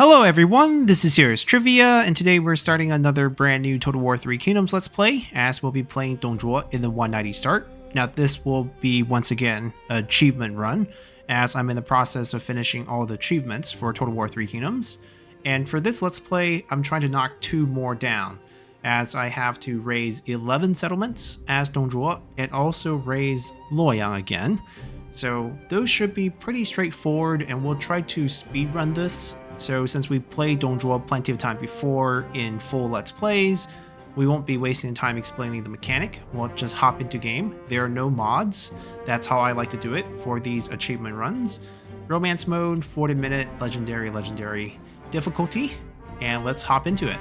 Hello everyone, this is Serious Trivia, and today we're starting another brand new Total War 3 Kingdoms Let's Play, as we'll be playing Zhuo in the 190 start. Now this will be, once again, an achievement run, as I'm in the process of finishing all the achievements for Total War 3 Kingdoms. And for this Let's Play, I'm trying to knock 2 more down, as I have to raise 11 settlements as Zhuo, and also raise Luoyang again. So those should be pretty straightforward, and we'll try to speedrun this. So since we played Zhuo plenty of time before in full Let's Plays, we won't be wasting time explaining the mechanic. We'll just hop into game. There are no mods. That's how I like to do it for these achievement runs. Romance mode, 40-minute, legendary difficulty, and let's hop into it.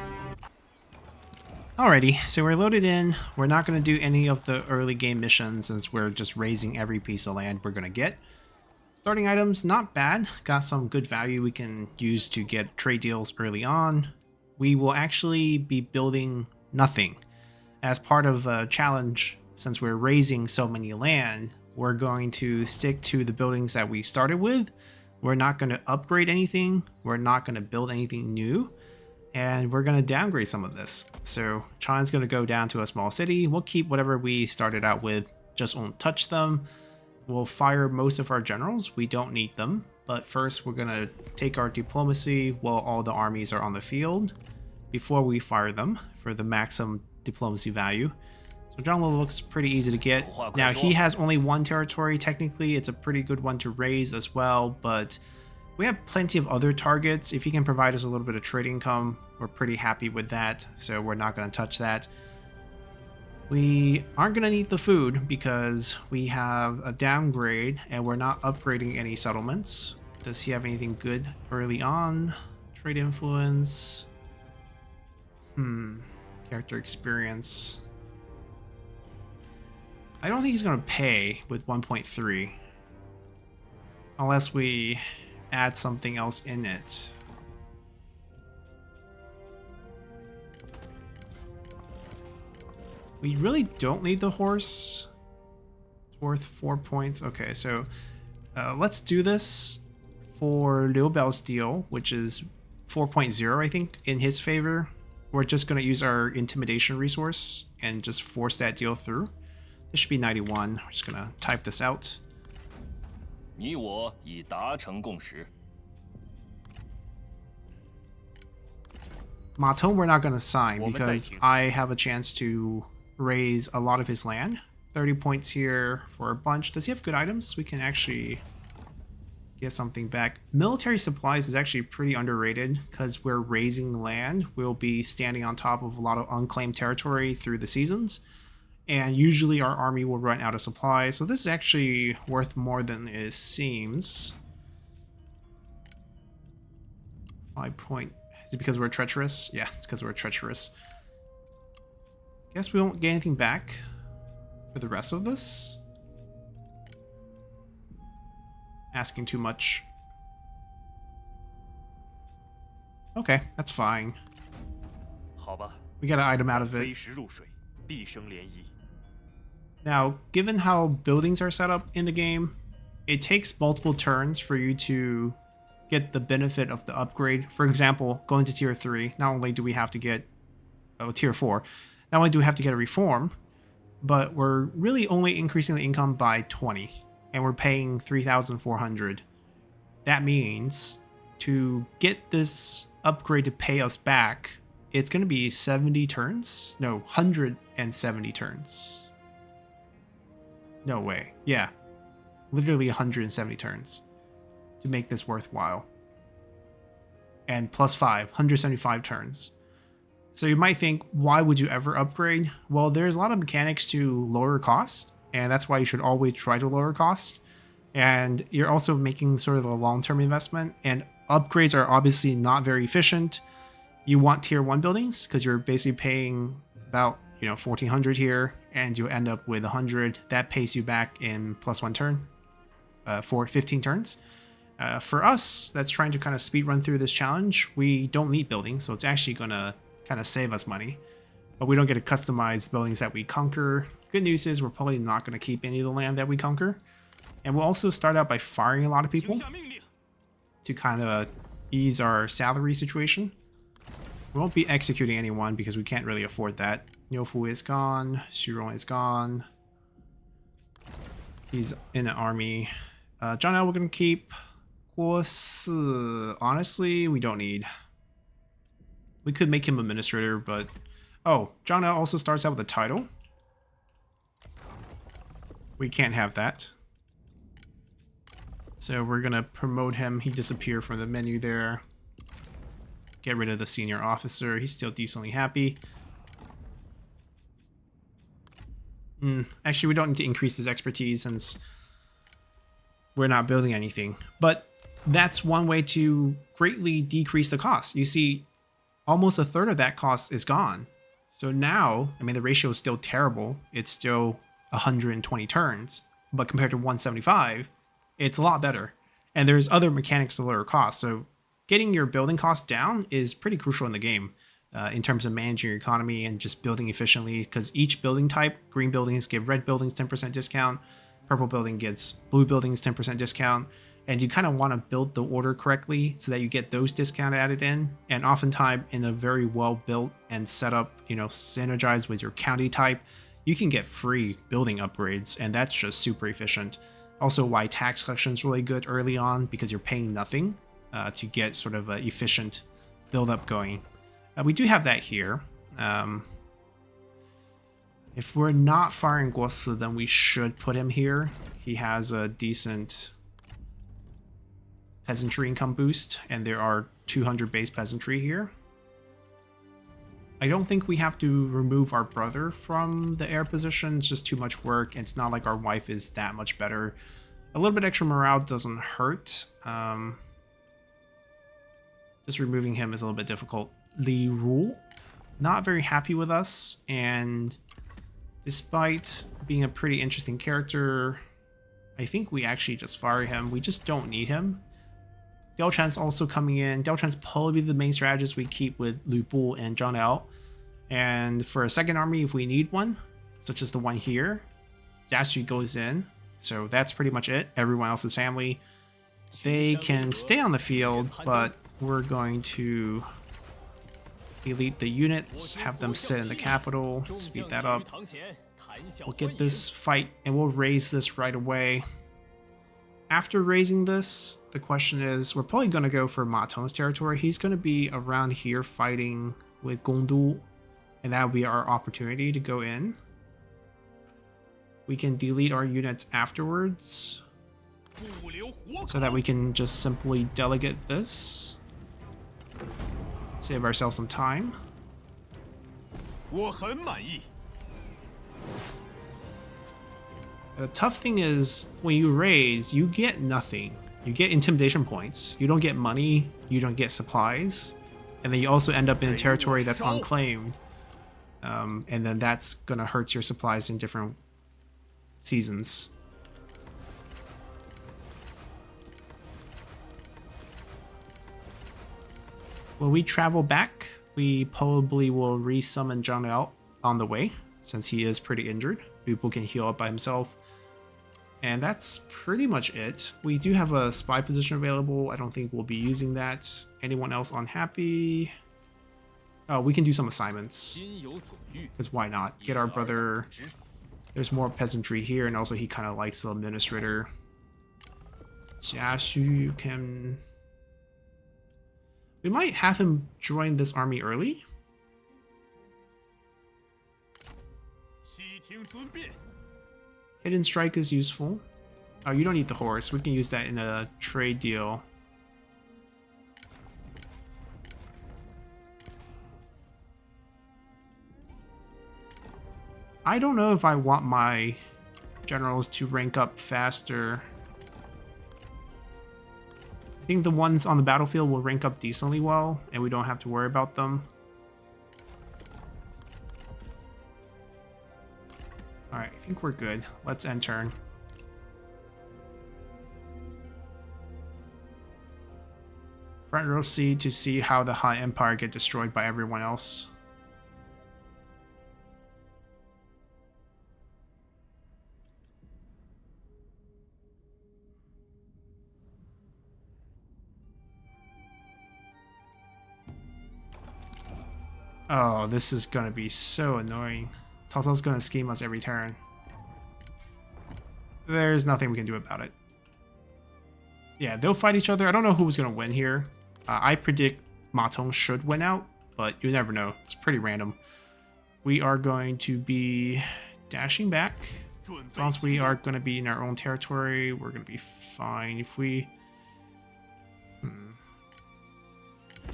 Alrighty, so we're loaded in. We're not going to do any of the early game missions since we're just raising every piece of land we're going to get. Starting items, not bad. Got some good value we can use to get trade deals early on. We will actually be building nothing. As part of a challenge, since we're raising so many land, we're going to stick to the buildings that we started with. We're not going to upgrade anything. We're not going to build anything new. And we're going to downgrade some of this. So China's going to go down to a small city. We'll keep whatever we started out with, just won't touch them. We'll fire most of our generals. We don't need them. But first we're going to take our diplomacy while all the armies are on the field before we fire them for the maximum diplomacy value. So John looks pretty easy to get. Now he has only one territory. Technically it's a pretty good one to raise as well, but we have plenty of other targets. If he can provide us a little bit of trade income, we're pretty happy with that, so we're not going to touch that. We aren't going to need the food because we have a downgrade and we're not upgrading any settlements. Does he have anything good early on? Trade influence. Character experience. I don't think he's going to pay with 1.3. Unless we add something else in it. We really don't need the horse. It's worth 4 points. Okay, so let's do this for Liu Biao's deal, which is 4.0, I think, in his favor. We're just going to use our intimidation resource and just force that deal through. This should be 91. We're just going to type this out. 你我已达成共识. Ma Teng we're not going to sign because I have a chance to raise a lot of his land. 30 points here for a bunch. Does he have good items? We can actually get something back. Military supplies is actually pretty underrated because we're raising land. We'll be standing on top of a lot of unclaimed territory through the seasons. And usually our army will run out of supplies, so this is actually worth more than it seems. 5 point. Is it because we're treacherous? Yeah, it's because we're treacherous. Guess we won't get anything back for the rest of this. Asking too much. Okay, that's fine. 好吧. We got an item out of it. 飞石入水, 必生涟漪. Now, given how buildings are set up in the game, it takes multiple turns for you to get the benefit of the upgrade. For example, going to tier 3, not only do we have to get tier 4, not only do we have to get a reform, but we're really only increasing the income by 20, and we're paying 3,400. That means to get this upgrade to pay us back, it's going to be 70 turns? No, 170 turns. No way. Yeah. Literally 170 turns to make this worthwhile. And plus 5, 175 turns. So you might think, why would you ever upgrade? Well, there's a lot of mechanics to lower cost, and that's why you should always try to lower cost. And you're also making sort of a long-term investment, and upgrades are obviously not very efficient. You want tier 1 buildings because you're basically paying about 1,400 here, and you end up with 100. That pays you back in plus 1 turn for 15 turns. For us, that's trying to kind of speed run through this challenge. We don't need buildings, so it's actually going to kind of save us money. But we don't get to customize buildings that we conquer. Good news is we're probably not going to keep any of the land that we conquer. And we'll also start out by firing a lot of people to kind of ease our salary situation. We won't be executing anyone because we can't really afford that. Yofu is gone. Shirong is gone. He's in an army. John L we're going to keep. Guo Si, honestly, we don't need. We could make him administrator, but... Oh, John L also starts out with a title. We can't have that. So we're going to promote him. He disappeared from the menu there. Get rid of the senior officer. He's still decently happy. Actually, we don't need to increase his expertise since we're not building anything. But that's one way to greatly decrease the cost. You see, almost a third of that cost is gone. So now, I mean, the ratio is still terrible. It's still 120 turns. But compared to 175, it's a lot better. And there's other mechanics to lower costs. So getting your building costs down is pretty crucial in the game. In terms of managing your economy and just building efficiently, because each building type, green buildings give red buildings 10% discount, purple building gets blue buildings 10% discount, and you kind of want to build the order correctly so that you get those discount added in, and oftentimes in a very well built and set up, synergized with your county type, you can get free building upgrades, and that's just super efficient. Also, why tax collection is really good early on, because you're paying nothing to get sort of an efficient build up going. We do have that here. If we're not firing Guo Si, then we should put him here. He has a decent peasantry income boost, and there are 200 base peasantry here. I don't think we have to remove our brother from the heir position. It's just too much work, and it's not like our wife is that much better. A little bit extra morale doesn't hurt. Just removing him is a little bit difficult. Li Ru, not very happy with us, and despite being a pretty interesting character, I think we actually just fire him. We just don't need him. Diao Chan's also coming in. Diao Chan's probably the main strategist we keep with Lu Bu and Zhang Liao. And for a second army, if we need one, such as the one here, Jiaxu goes in. So that's pretty much it. Everyone else's family. They can stay on the field, but we're going to elite the units, have them sit in the capital, speed that up. We'll get this fight and we'll raise this right away. After raising this, the question is, we're probably going to go for Ma Teng's territory. He's going to be around here fighting with Gongdu, and that will be our opportunity to go in. We can delete our units afterwards so that we can just simply delegate this. Save ourselves some time. The tough thing is, when you raise, you get nothing. You get intimidation points. You don't get money. You don't get supplies. And then you also end up in a territory that's unclaimed. And then that's going to hurt your supplies in different seasons. When we travel back, we probably will resummon Zhang Liao on the way, since he is pretty injured. Lu Bu can heal up by himself. And that's pretty much it. We do have a spy position available. I don't think we'll be using that. Anyone else unhappy? Oh, we can do some assignments. Because why not? Get our brother. There's more peasantry here, and also he kind of likes the administrator. Jiaxu can... We might have him join this army early. Hidden strike is useful. Oh, you don't need the horse. We can use that in a trade deal. I don't know if I want my generals to rank up faster. I think the ones on the battlefield will rank up decently well, and we don't have to worry about them. Alright, I think we're good. Let's end turn. Front row seat to see how the Han Empire get destroyed by everyone else. Oh, this is gonna be so annoying. Cao Cao's gonna scheme us every turn. There's nothing we can do about it. Yeah, they'll fight each other. I don't know who's gonna win here. I predict Ma Tong should win out, but you never know. It's pretty random. We are going to be dashing back. As long as we are going to be in our own territory, we're going to be fine. If we...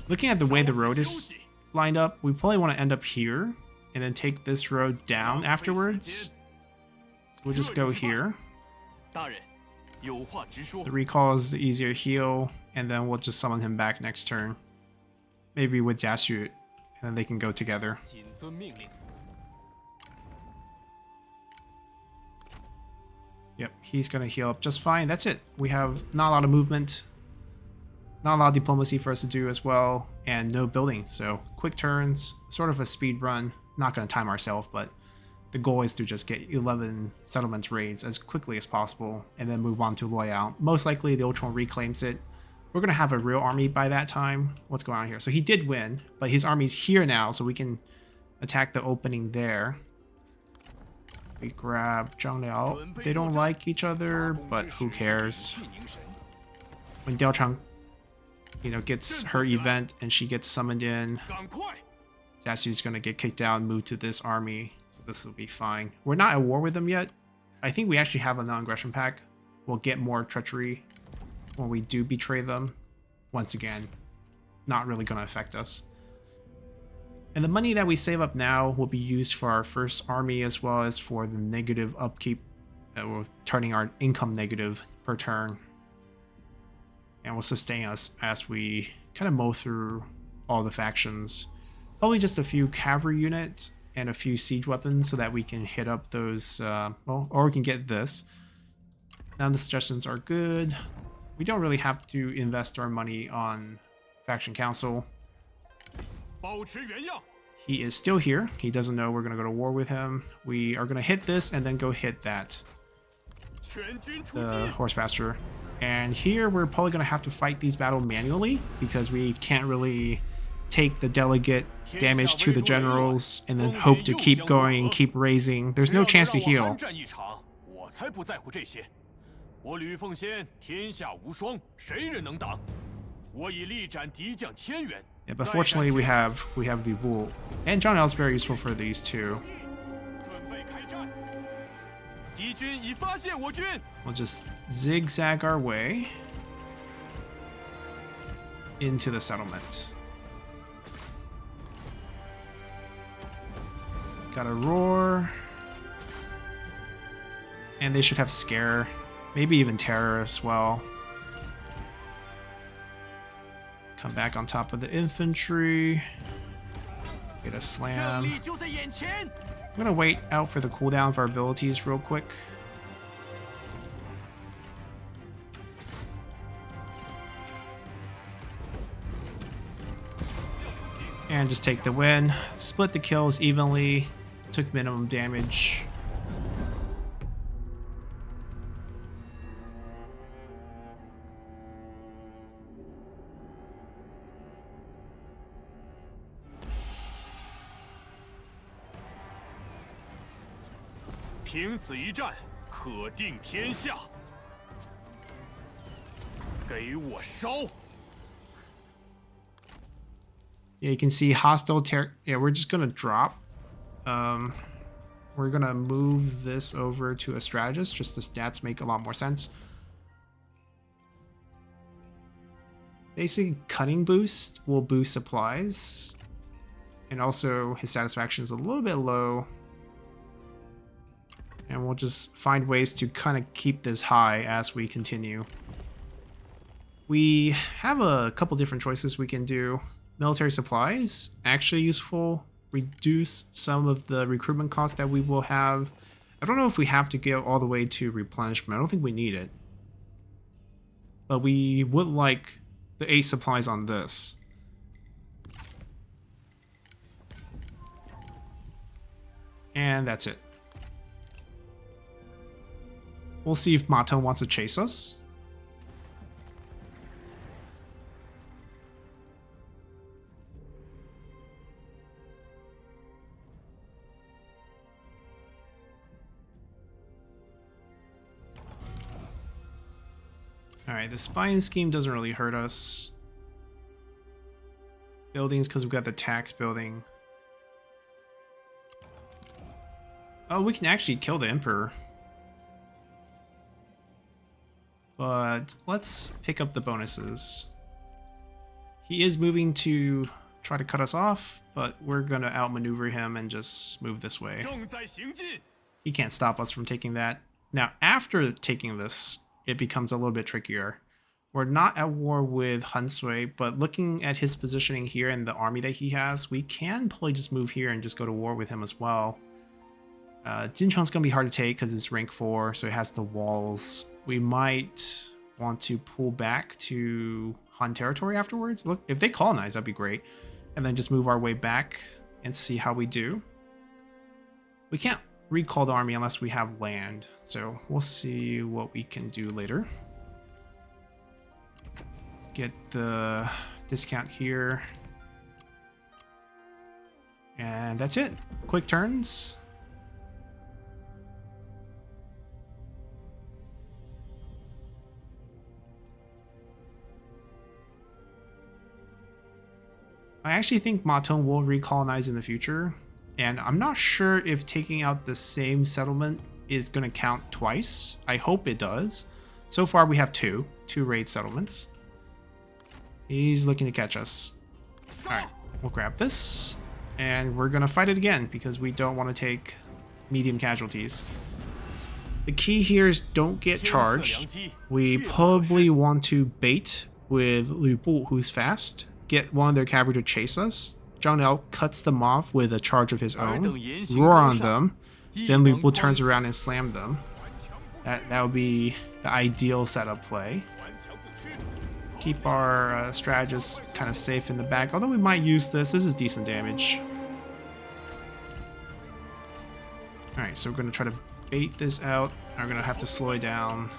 Looking at the way the road is lined up, we probably want to end up here and then take this road down afterwards. So we'll just go here. The recall is the easier heal, and then we'll just summon him back next turn. Maybe with Jiaxu, and then they can go together. Yep, he's gonna heal up just fine. That's it. We have not a lot of movement, not a lot of diplomacy for us to do as well, and no building. So quick turns, sort of a speed run. Not gonna time ourselves, but the goal is to just get 11 settlements raids as quickly as possible, and then move on to Loyal. Most likely the Ultron reclaims it. We're gonna have a real army by that time. What's going on here? So he did win, but his army's here now, so we can attack the opening there. We grab Zhang Liao. They don't like each other, but who cares? When Diao Chang, gets her event and she gets summoned in, Jiaxu's gonna get kicked out and move to this army, so this will be fine. We're not at war with them yet. I think we actually have a non-aggression pact. We'll get more treachery when we do betray them. Once again, not really gonna affect us. And the money that we save up now will be used for our first army, as well as for the negative upkeep. We're turning our income negative per turn. And will sustain us as we kind of mow through all the factions. Probably just a few cavalry units and a few siege weapons so that we can hit up those, or we can get this. Now the suggestions are good. We don't really have to invest our money on Faction Council. He is still here. He doesn't know we're going to go to war with him. We are going to hit this and then go hit that. The horse pasture. And here we're probably going to have to fight these battles manually because we can't really take the delegate damage to the generals and then hope to keep going, keep raising. There's no chance to heal. Yeah, but fortunately we have Du Bull. And Zhang Liao is very useful for these two. We'll just zigzag our way into the settlement. Got a roar. And they should have scare. Maybe even terror as well. Come back on top of the infantry. Get a slam. I'm gonna wait out for the cooldown of our abilities real quick. And just take the win. Split the kills evenly. Took minimum damage. Yeah, you can see hostile yeah, we're just gonna drop. We're gonna move this over to a strategist, just the stats make a lot more sense. Basically, cunning boost will boost supplies. And also his satisfaction is a little bit low. And we'll just find ways to kind of keep this high as we continue. We have a couple different choices we can do. Military supplies, actually useful. Reduce some of the recruitment costs that we will have. I don't know if we have to go all the way to replenishment. I don't think we need it. But we would like the 8 supplies on this. And that's it. We'll see if Ma Tong wants to chase us. Alright, the spine scheme doesn't really hurt us. Buildings, because we've got the tax building. Oh, we can actually kill the Emperor. But let's pick up the bonuses. He is moving to try to cut us off, but we're going to outmaneuver him and just move this way. He can't stop us from taking that. Now, after taking this, it becomes a little bit trickier. We're not at war with Hansui, but looking at his positioning here and the army that he has, we can probably just move here and just go to war with him as well. Jincheng's going to be hard to take because it's rank 4, so it has the walls. We might want to pull back to Han territory afterwards. Look, if they colonize, that'd be great. And then just move our way back and see how we do. We can't recall the army unless we have land, so we'll see what we can do later. Let's get the discount here. And that's it. Quick turns. I actually think Matong will recolonize in the future, and I'm not sure if taking out the same settlement is going to count twice. I hope it does. So far we have two raid settlements. He's looking to catch us. Alright, we'll grab this, and we're going to fight it again because we don't want to take medium casualties. The key here is don't get charged. We probably want to bait with Lu Bu, who's fast. Get one of their cavalry to chase us. Zhang Liao cuts them off with a charge of his own, roar on them, then Lu Bu turns around and slam them. That would be the ideal setup play. Keep our strategists kind of safe in the back, although we might use this. This is decent damage. Alright, so we're going to try to bait this out. We're going to have to slow it down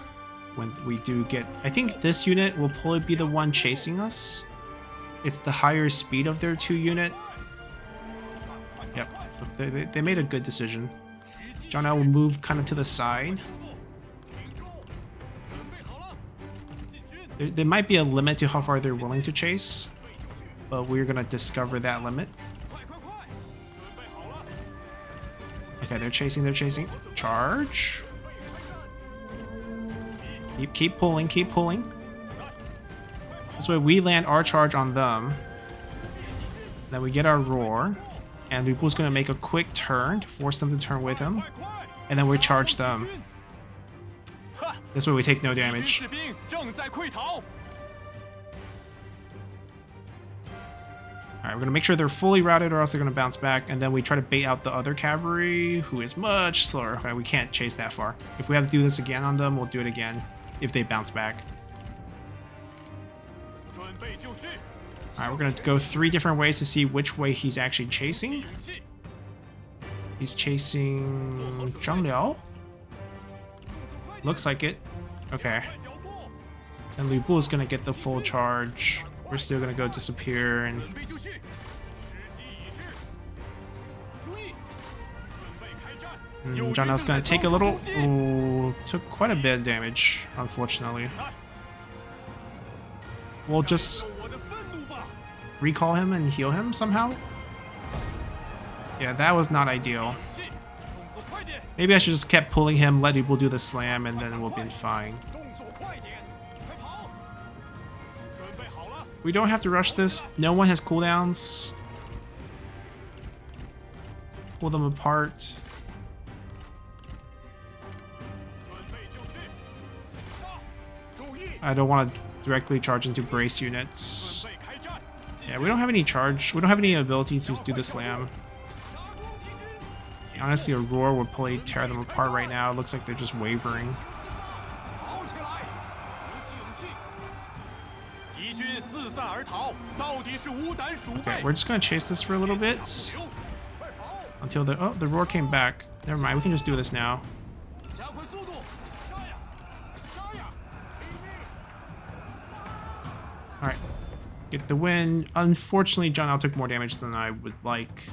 when we do get... I think this unit will probably be the one chasing us. It's the higher speed of their 2 unit. Yep, so they made a good decision. Zhang Liao will move kind of to the side. There might be a limit to how far they're willing to chase, but we're going to discover that limit. Okay, they're chasing. Charge. Keep pulling. This way we land our charge on them. Then we get our roar. And Lu Bu's going to make a quick turn to force them to turn with him. And then we charge them. This way we take no damage. Alright, we're going to make sure they're fully routed or else they're going to bounce back. And then we try to bait out the other cavalry, who is much slower. Okay, we can't chase that far. If we have to do this again on them, we'll do it again if they bounce back. Alright, we're going to go 3 different ways to see which way he's actually chasing. He's chasing Zhang Liao. Looks like it. Okay. And Lu Bu is going to get the full charge. We're still going to go disappear and... Zhang Liao's going to take a little... Ooh, took quite a bit of damage, unfortunately. We'll just recall him and heal him somehow. Yeah, that was not ideal. Maybe I should just kept pulling him, let people do the slam, and then we'll be fine. We don't have to rush this. No one has cooldowns. Pull them apart. I don't want to directly charge into brace units. Yeah, we don't have any charge. We don't have any ability to do the slam. Honestly, a roar would probably tear them apart right now. It looks like they're just wavering. Okay, we're just gonna chase this for a little bit until the roar came back. Never mind, we can just do this now. Alright, get the win. Unfortunately, Zhang Liao took more damage than I would like.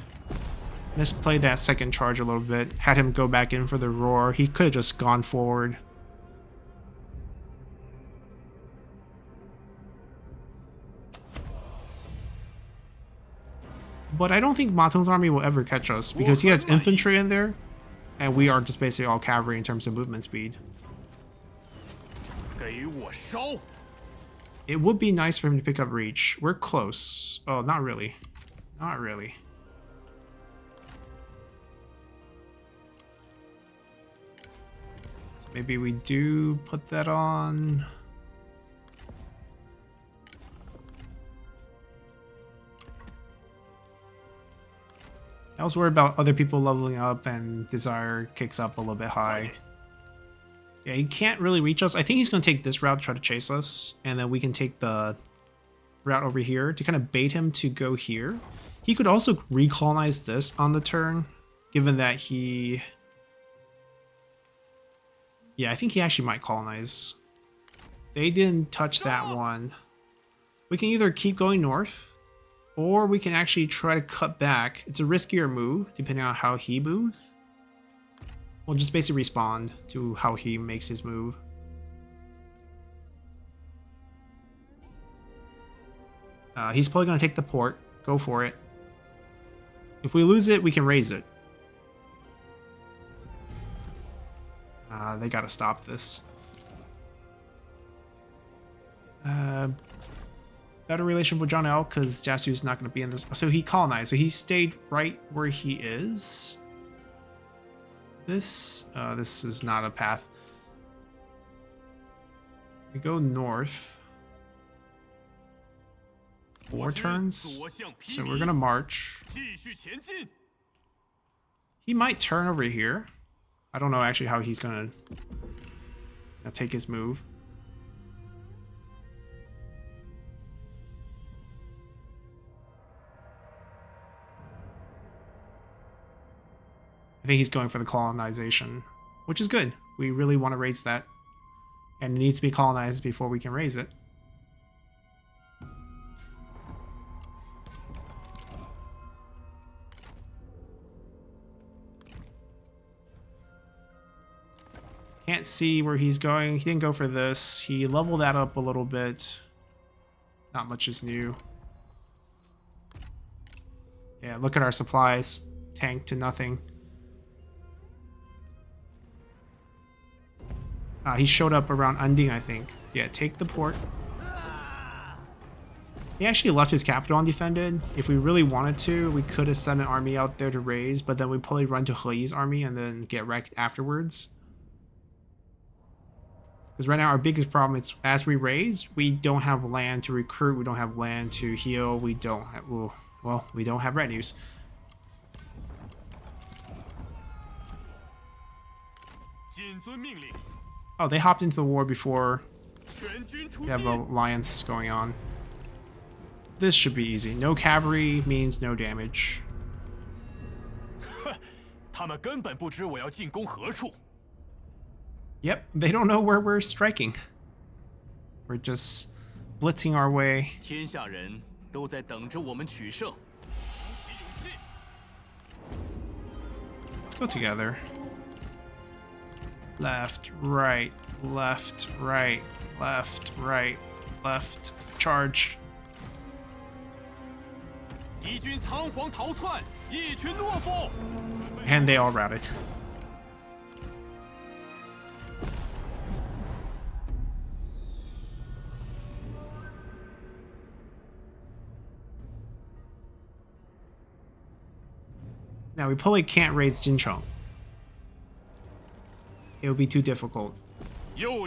Misplayed that second charge a little bit. Had him go back in for the roar. He could have just gone forward. But I don't think Matong's army will ever catch us because he has infantry in there, and we are just basically all cavalry in terms of movement speed. 给我烧！ It would be nice for him to pick up reach. We're close. Oh, not really. Not really. So maybe we do put that on. I was worried about other people leveling up and Desire kicks up a little bit high. Yeah, he can't really reach us. I think he's going to take this route to try to chase us, and then we can take the route over here to kind of bait him to go here. He could also recolonize this on the turn, given that he... Yeah, I think he actually might colonize. They didn't touch that one. We can either keep going north, or we can actually try to cut back. It's a riskier move, depending on how he moves. We'll just basically respond to how he makes his move. He's probably going to take the port. Go for it. If we lose it, we can raise it. They got to stop this. Better relation with John L, because Jasu's not going to be in this. So he colonized. So he stayed right where he is. This is not a path. We go north. 4 turns. So we're gonna march. He might turn over here. I don't know actually how he's gonna take his move. I think he's going for the colonization, which is good. We really want to raise that. And it needs to be colonized before we can raise it. Can't see where he's going. He didn't go for this. He leveled that up a little bit. Not much is new. Yeah, look at our supplies. Tank to nothing. He showed up around Unding, I think. Yeah, take the port. He actually left his capital undefended. If we really wanted to, we could have sent an army out there to raise, but then we'd probably run to Heyi's army and then get wrecked afterwards. Because right now our biggest problem is as we raise, we don't have land to recruit, we don't have land to heal, we don't have, well, we don't have retinues. Oh, they hopped into the war before we have an alliance going on. This should be easy. No cavalry means no damage. Yep, they don't know where we're striking. We're just blitzing our way. Let's go together. Left, right, left, right, left, right, left. Charge. And they all routed. Now we probably can't raise Jincheng. It would be too difficult. So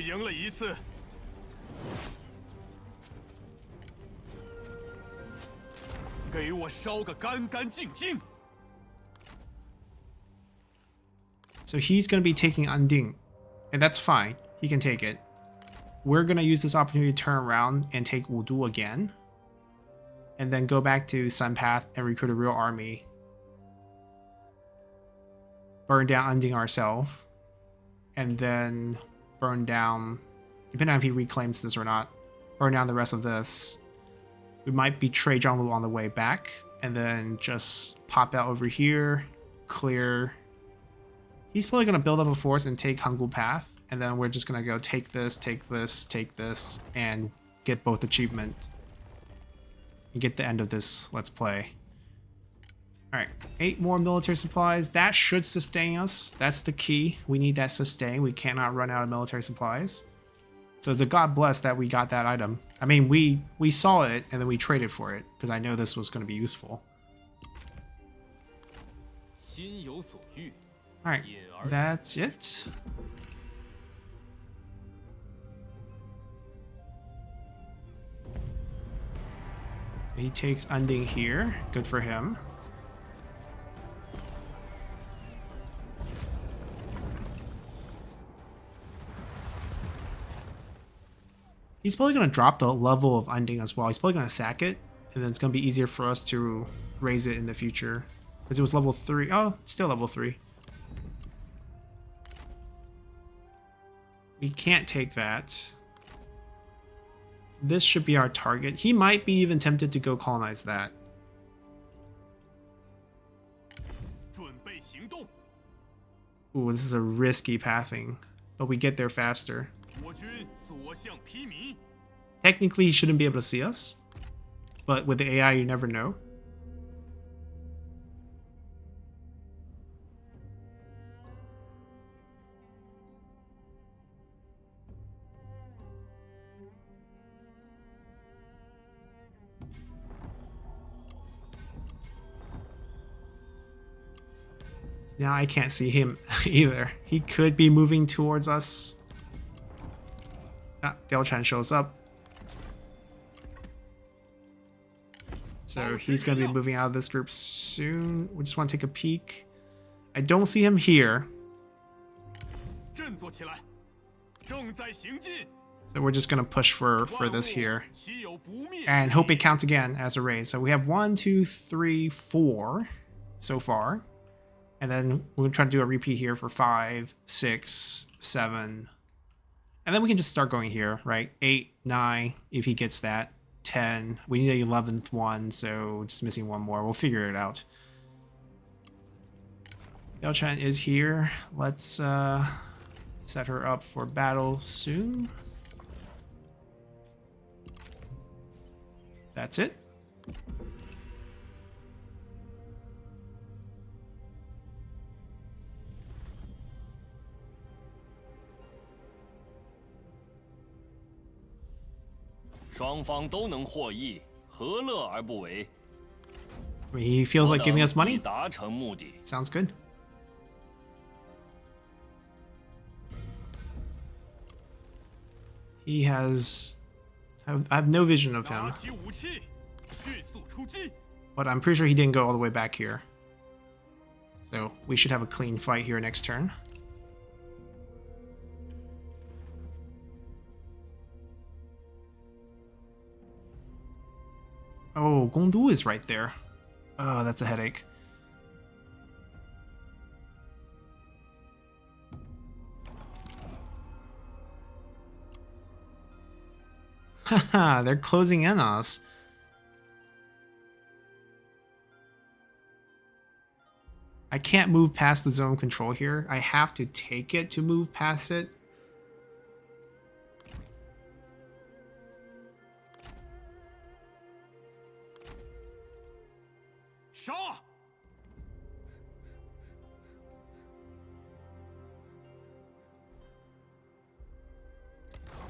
he's going to be taking Unding, and that's fine. He can take it. We're going to use this opportunity to turn around and take Wudu again, and then go back to Sunpath and recruit a real army. Burn down Unding ourselves, and then burn down, depending on if he reclaims this or not, burn down the rest of this. We might betray Zhonglu on the way back, and then just pop out over here, clear. He's probably going to build up a force and take Hangul Path, and then we're just going to go take this, take this, take this, and get both achievement. And get the end of this Let's Play. All right, 8 more military supplies. That should sustain us. That's the key. We need that sustain. We cannot run out of military supplies. So it's a god bless that we got that item. I mean, we saw it and then we traded for it because I know this was going to be useful. 心有所欲， All right, 隐而 that's it. So he takes Unding here. Good for him. He's probably going to drop the level of Unding as well. He's probably going to sack it, and then it's going to be easier for us to raise it in the future. Because it was level 3. Oh, still level 3. We can't take that. This should be our target. He might be even tempted to go colonize that. 准备行动。 Ooh, this is a risky pathing, but we get there faster. 我军所向披靡。 Technically, he shouldn't be able to see us, but with the AI, you never know. Now I can't see him either. He could be moving towards us. Ah, Diao shows up. So he's going to be moving out of this group soon. We just want to take a peek. I don't see him here. 振作起来，正在行进。 So we're just going to push for this here. 岂有不灭之 And hope 理 it counts again as a raise. So we have 1, 2, 3, 4 so far. And then we're going to try to do a repeat here for 5, 6, 7. And then we can just start going here, right? 8, 9, if he gets that. 10. We need an 11th one, so just missing one more. We'll figure it out. Yao-Chan is here. Let's set her up for battle soon. That's it. I mean, he feels like giving us money. 达成目的。 Sounds good. He has... I have no vision of 拿 him, 起武器，迅速出击。 but I'm pretty sure he didn't go all the way back here. So we should have a clean fight here next turn. Oh, Gongdu is right there. Oh, that's a headache. Haha, they're closing in on us. I can't move past the zone control here. I have to take it to move past it.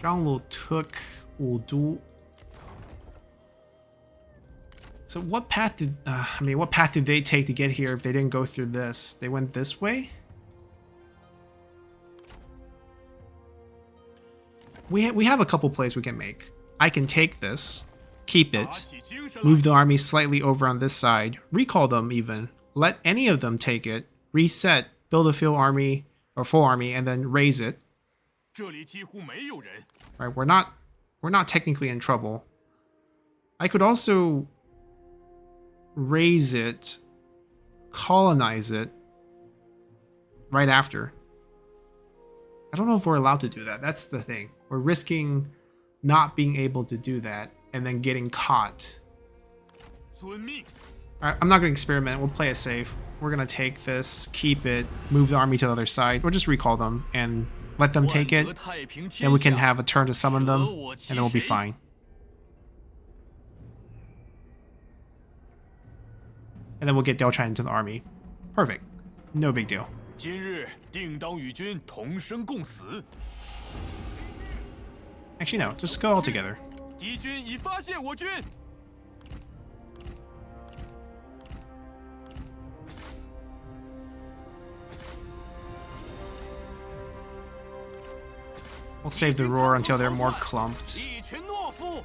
Zhanglu took Wudu. So what path did what path did they take to get here if they didn't go through this? They went this way? We have a couple plays we can make. I can take this, keep it, move the army slightly over on this side, recall them even, let any of them take it, reset, build a full army or full army, and then raise it. 这里几乎没有人。 Right, we're not technically in trouble. I could also raise it, colonize it right after. I don't know if we're allowed to do that. That's the thing. We're risking not being able to do that and then getting caught. 遵命。 Alright, I'm not going to experiment. We'll play it safe. We're going to take this, keep it, move the army to the other side, or just recall them and let them take it. Then we can have a turn to summon them, and then we'll be fine. And then we'll get Diao Chan into the army. Perfect. No big deal. 今日定当与君同生共死。 Actually, no. Just go all together. 敌军已发现我军。 We'll save the roar until they're more clumped. 一群懦夫！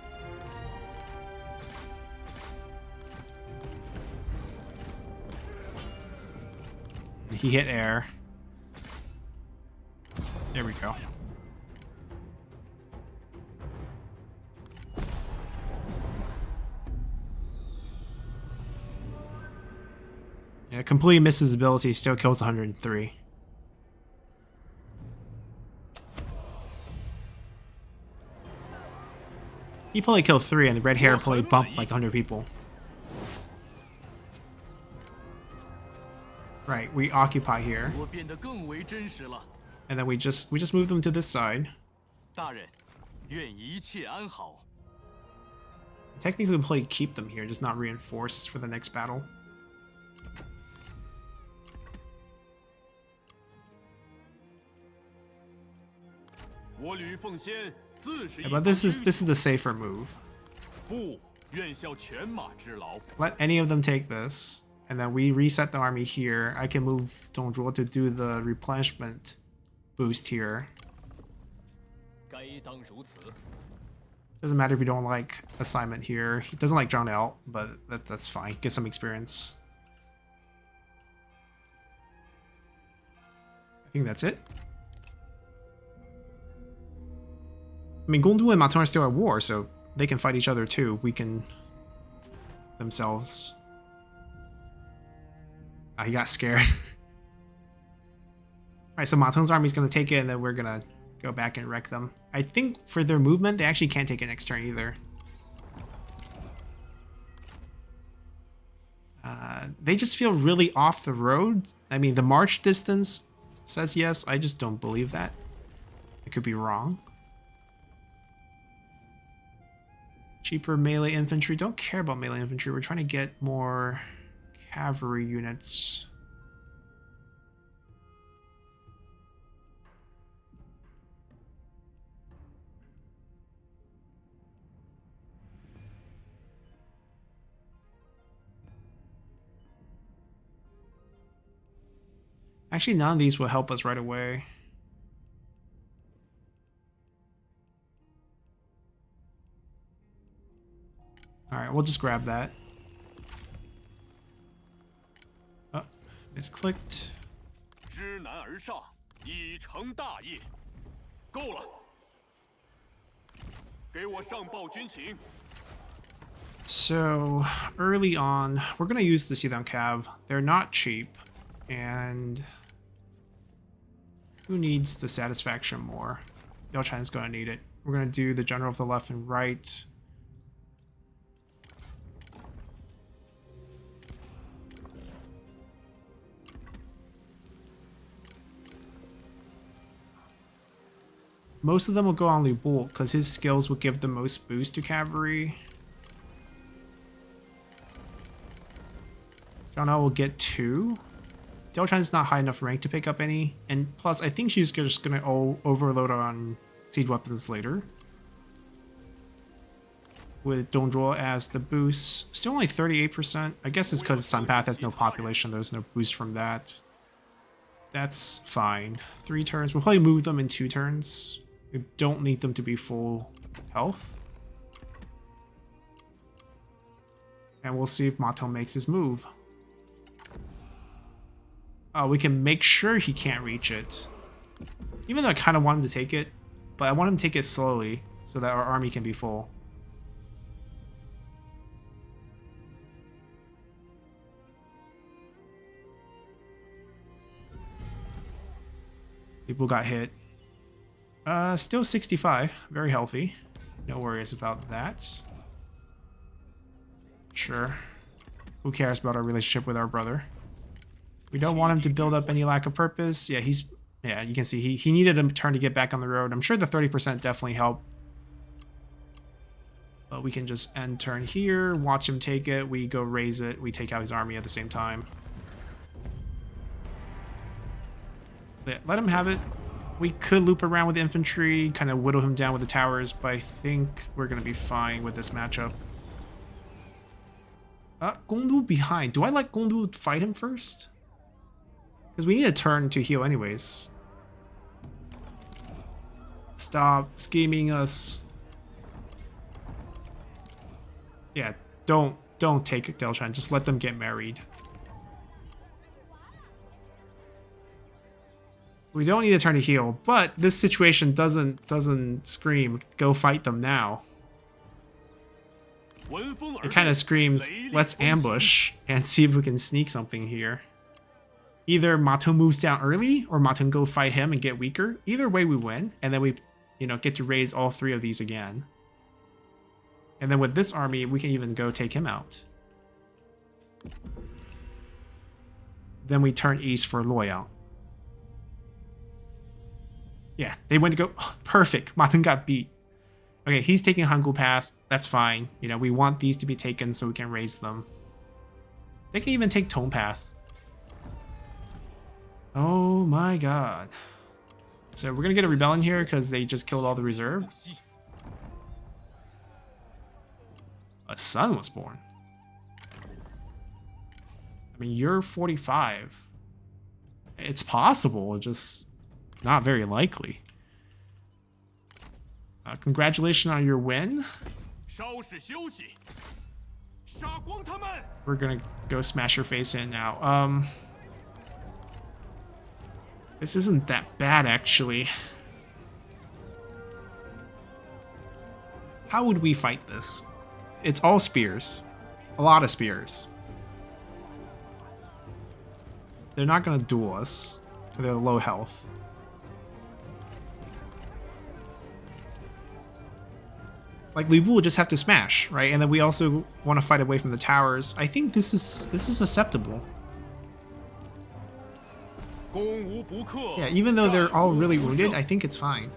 He hit air. There we go. Yeah, completely misses his ability, still kills 103. He probably killed 3 and the red hair probably bumped like 100 people. Right, we occupy here. 我变得更为真实了。 And then we just move them to this side. 大人，愿一切安好。 Technically, we'll probably keep them here, just not reinforce for the next battle. Yeah, but this is the safer move. 不，愿效犬马之劳。 Let any of them take this, and then we reset the army here. I can move Dongzhuo to do the replenishment boost here. 该当如此。 Doesn't matter if you don't like assignment here. He doesn't like drown out, but that's fine. Get some experience. I think that's it. I mean, Gongdu and Matong are still at war, so they can fight each other too. Weaken themselves. Ah, he got scared. Alright, so Matong's army's gonna take it, and then we're gonna go back and wreck them. I think for their movement, they actually can't take it next turn either. They just feel really off the road. I mean, the march distance says yes. I just don't believe that. I could be wrong. Cheaper melee infantry. Don't care about melee infantry. We're trying to get more cavalry units. Actually, none of these will help us right away. Alright, we'll just grab that. Oh, misclicked. 知难而上，以成大业。够了，给我上报军情。 So, early on, we're going to use the Sidon Cav. They're not cheap, and who needs the satisfaction more? Yao Chan's going to need it. We're going to do the general of the left and right. Most of them will go on Lu Bu because his skills will give the most boost to cavalry. Zhao will get 2. Diao Chan's not high enough rank to pick up any. And plus, I think she's just going to overload on siege weapons later. With Dongzhuo as the boost. Still only 38%. I guess it's because Sunpath has no population. There's no boost from that. That's fine. 3 turns. We'll probably move them in 2 turns. We don't need them to be full health. And we'll see if Matong makes his move. We can make sure he can't reach it. Even though I kind of want him to take it, but I want him to take it slowly so that our army can be full. People got hit. Still 65. Very healthy. No worries about that. Sure. Who cares about our relationship with our brother? We don't want him to build up any lack of purpose. Yeah, yeah, you can see he needed a turn to get back on the road. I'm sure the 30% definitely helped. But we can just end turn here, watch him take it, we go raise it, we take out his army at the same time. Yeah, let him have it. We could loop around with the infantry, kind of whittle him down with the towers, but I think we're going to be fine with this matchup. Gongdu behind. Do I let Gongdu fight him first? Because we need a turn to heal anyways. Stop scheming us. Yeah, don't take Delchan. Just let them get married. We don't need a turn to heal, but this situation doesn't scream go fight them now. It kind of screams let's ambush and see if we can sneak something here. Either Matun moves down early or Matun go fight him and get weaker. Either way we win, and then we get to raise all three of these again. And then with this army, we can even go take him out. Then we turn east for Loyal. Yeah, they went to go. Oh, perfect. Matun got beat. Okay, he's taking Hangul Path. That's fine. We want these to be taken so we can raise them. They can even take Tone Path. Oh my god. So we're gonna get a rebellion here because they just killed all the reserve. A son was born. I mean, you're 45. It's possible, just not very likely. Congratulations on your win. We're gonna go smash your face in now. This isn't that bad, actually. How would we fight this? It's all spears. A lot of spears. They're not gonna duel us. They're low health. Like, Lu Bu will just have to smash, right? And then we also want to fight away from the towers. I think this is acceptable. Yeah, even though they're all really wounded, I think it's fine.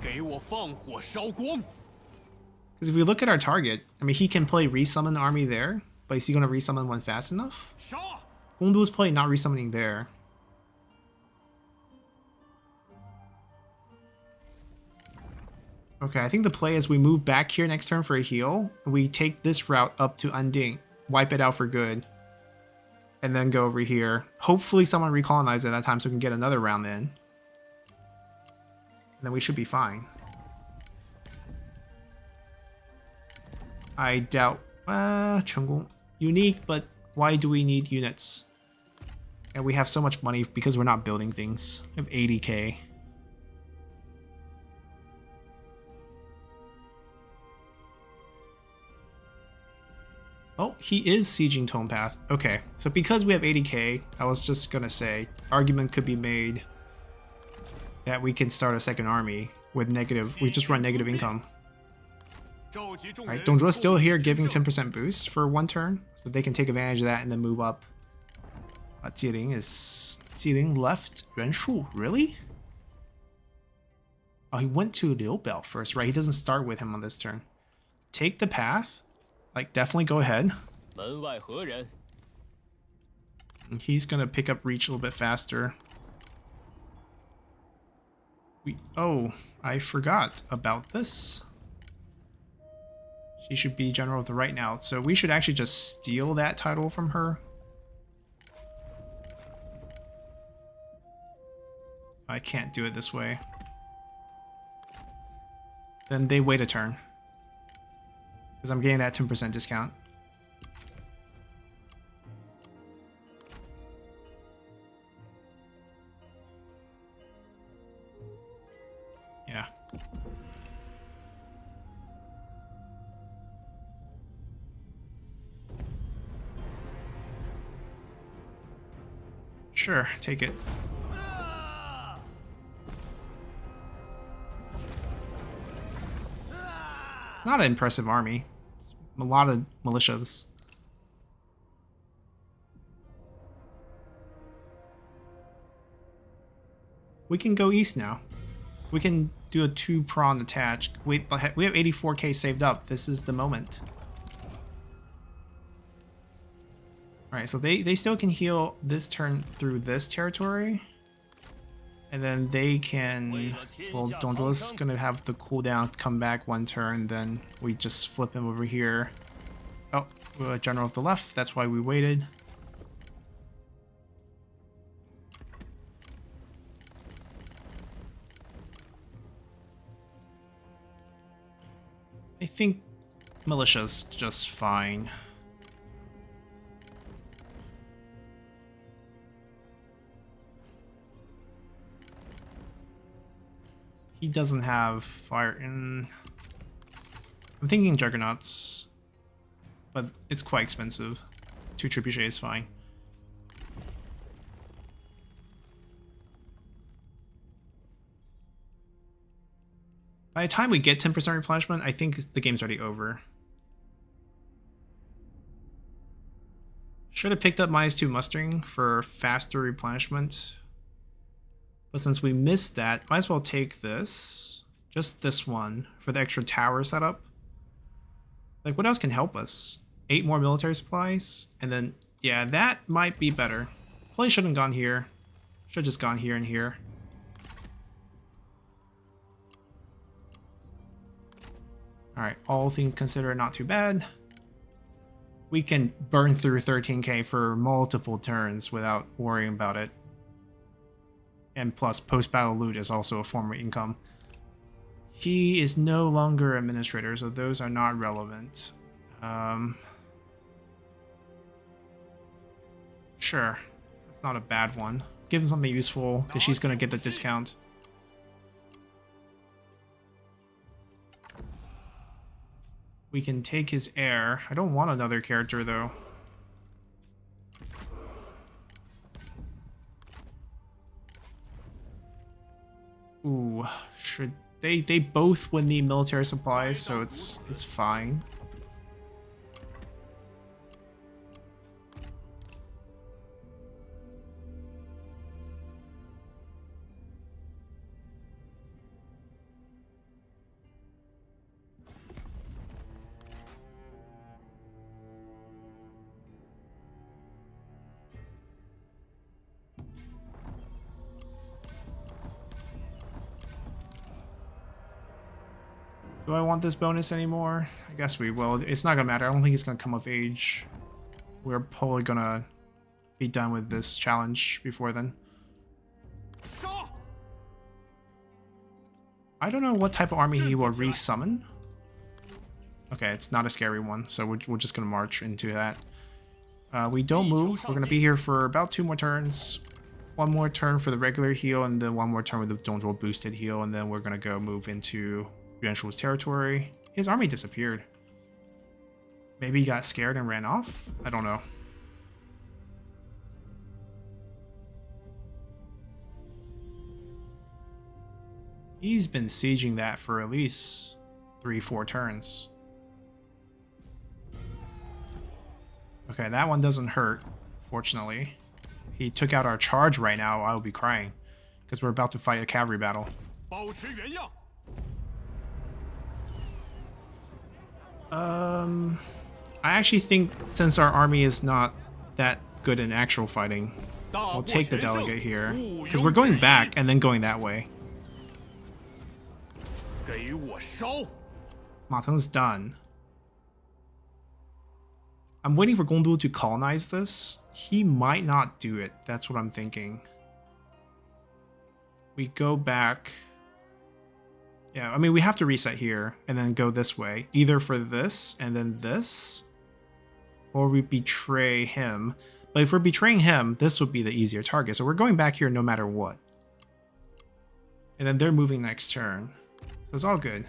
Because if we look at our target, I mean, he can play resummon army there, but is he going to resummon one fast enough? Gongdu's probably not resummoning there. Okay, I think the play is we move back here next turn for a heal. We take this route up to Unding, wipe it out for good, and then go over here. Hopefully someone recolonizes at that time so we can get another round in. And then we should be fine. I doubt... Chungung. Unique, but why do we need units? And we have so much money because we're not building things. We have 80k. Oh, he is sieging Tone Path. Okay, so because we have 80k, I was just gonna say, argument could be made that we can start a second army with negative, we just run negative income. Alright, Dongzhuo's still here giving 10% boost for one turn, so they can take advantage of that and then move up. Jieling left Yuan Shu, really? Oh, he went to Liu Belt first, right? He doesn't start with him on this turn. Take the path. Like, definitely go ahead. He's gonna pick up reach a little bit faster. Oh, I forgot about this. She should be general of the right now, so we should actually just steal that title from her. I can't do it this way. Then they wait a turn. Because I'm getting that 10% discount. Yeah. Sure, take it. It's not an impressive army. It's a lot of militias. We can go east now. We can do a 2-prong attach. Wait, we have 84k saved up. This is the moment. Alright, so they still can heal this turn through this territory. And then they can... Well, Donzhuo's gonna have the cooldown come back 1 turn, then we just flip him over here. Oh, General of the left, that's why we waited. I think militia's just fine. He doesn't have fire in... I'm thinking Juggernauts, but it's quite expensive. 2 Trebuchet is fine. By the time we get 10% replenishment, I think the game's already over. Should have picked up -2 mustering for faster replenishment. But since we missed that, might as well take this. Just this one for the extra tower setup. Like, what else can help us? 8 more military supplies? And then, yeah, that might be better. Probably shouldn't have gone here. Should have just gone here and here. Alright, all things considered, not too bad. We can burn through 13k for multiple turns without worrying about it. And plus, post-battle loot is also a form of income. He is no longer administrator, so those are not relevant. Sure, that's not a bad one. Give him something useful, because she's going to get the discount. We can take his heir. I don't want another character, though. Ooh, should they both would need military supplies, so it's fine. Do I want this bonus anymore? I guess we will. It's not gonna matter. I don't think he's gonna come of age. We're probably gonna be done with this challenge before then. I don't know what type of army he will re-summon. Okay, it's not a scary one, so we're just gonna march into that. We don't move. We're gonna be here for about 2 more turns. 1 more turn for the regular heal, and then 1 more turn with the Donzhuo boosted heal, and then we're gonna go move into Yuan Shu's territory. His army disappeared. Maybe he got scared and ran off? I don't know. He's been sieging that for at least 3-4 turns. Okay, that one doesn't hurt, fortunately. He took out our charge right now, I will be crying. Because we're about to fight a cavalry battle. I actually think since our army is not that good in actual fighting, we'll take the delegate here. Because we're going back and then going that way. Ma Teng's done. I'm waiting for Gongdu to colonize this. He might not do it. That's what I'm thinking. We go back. Yeah, I mean, we have to reset here and then go this way. Either for this and then this, or we betray him. But if we're betraying him, this would be the easier target. So we're going back here no matter what. And then they're moving next turn. So it's all good.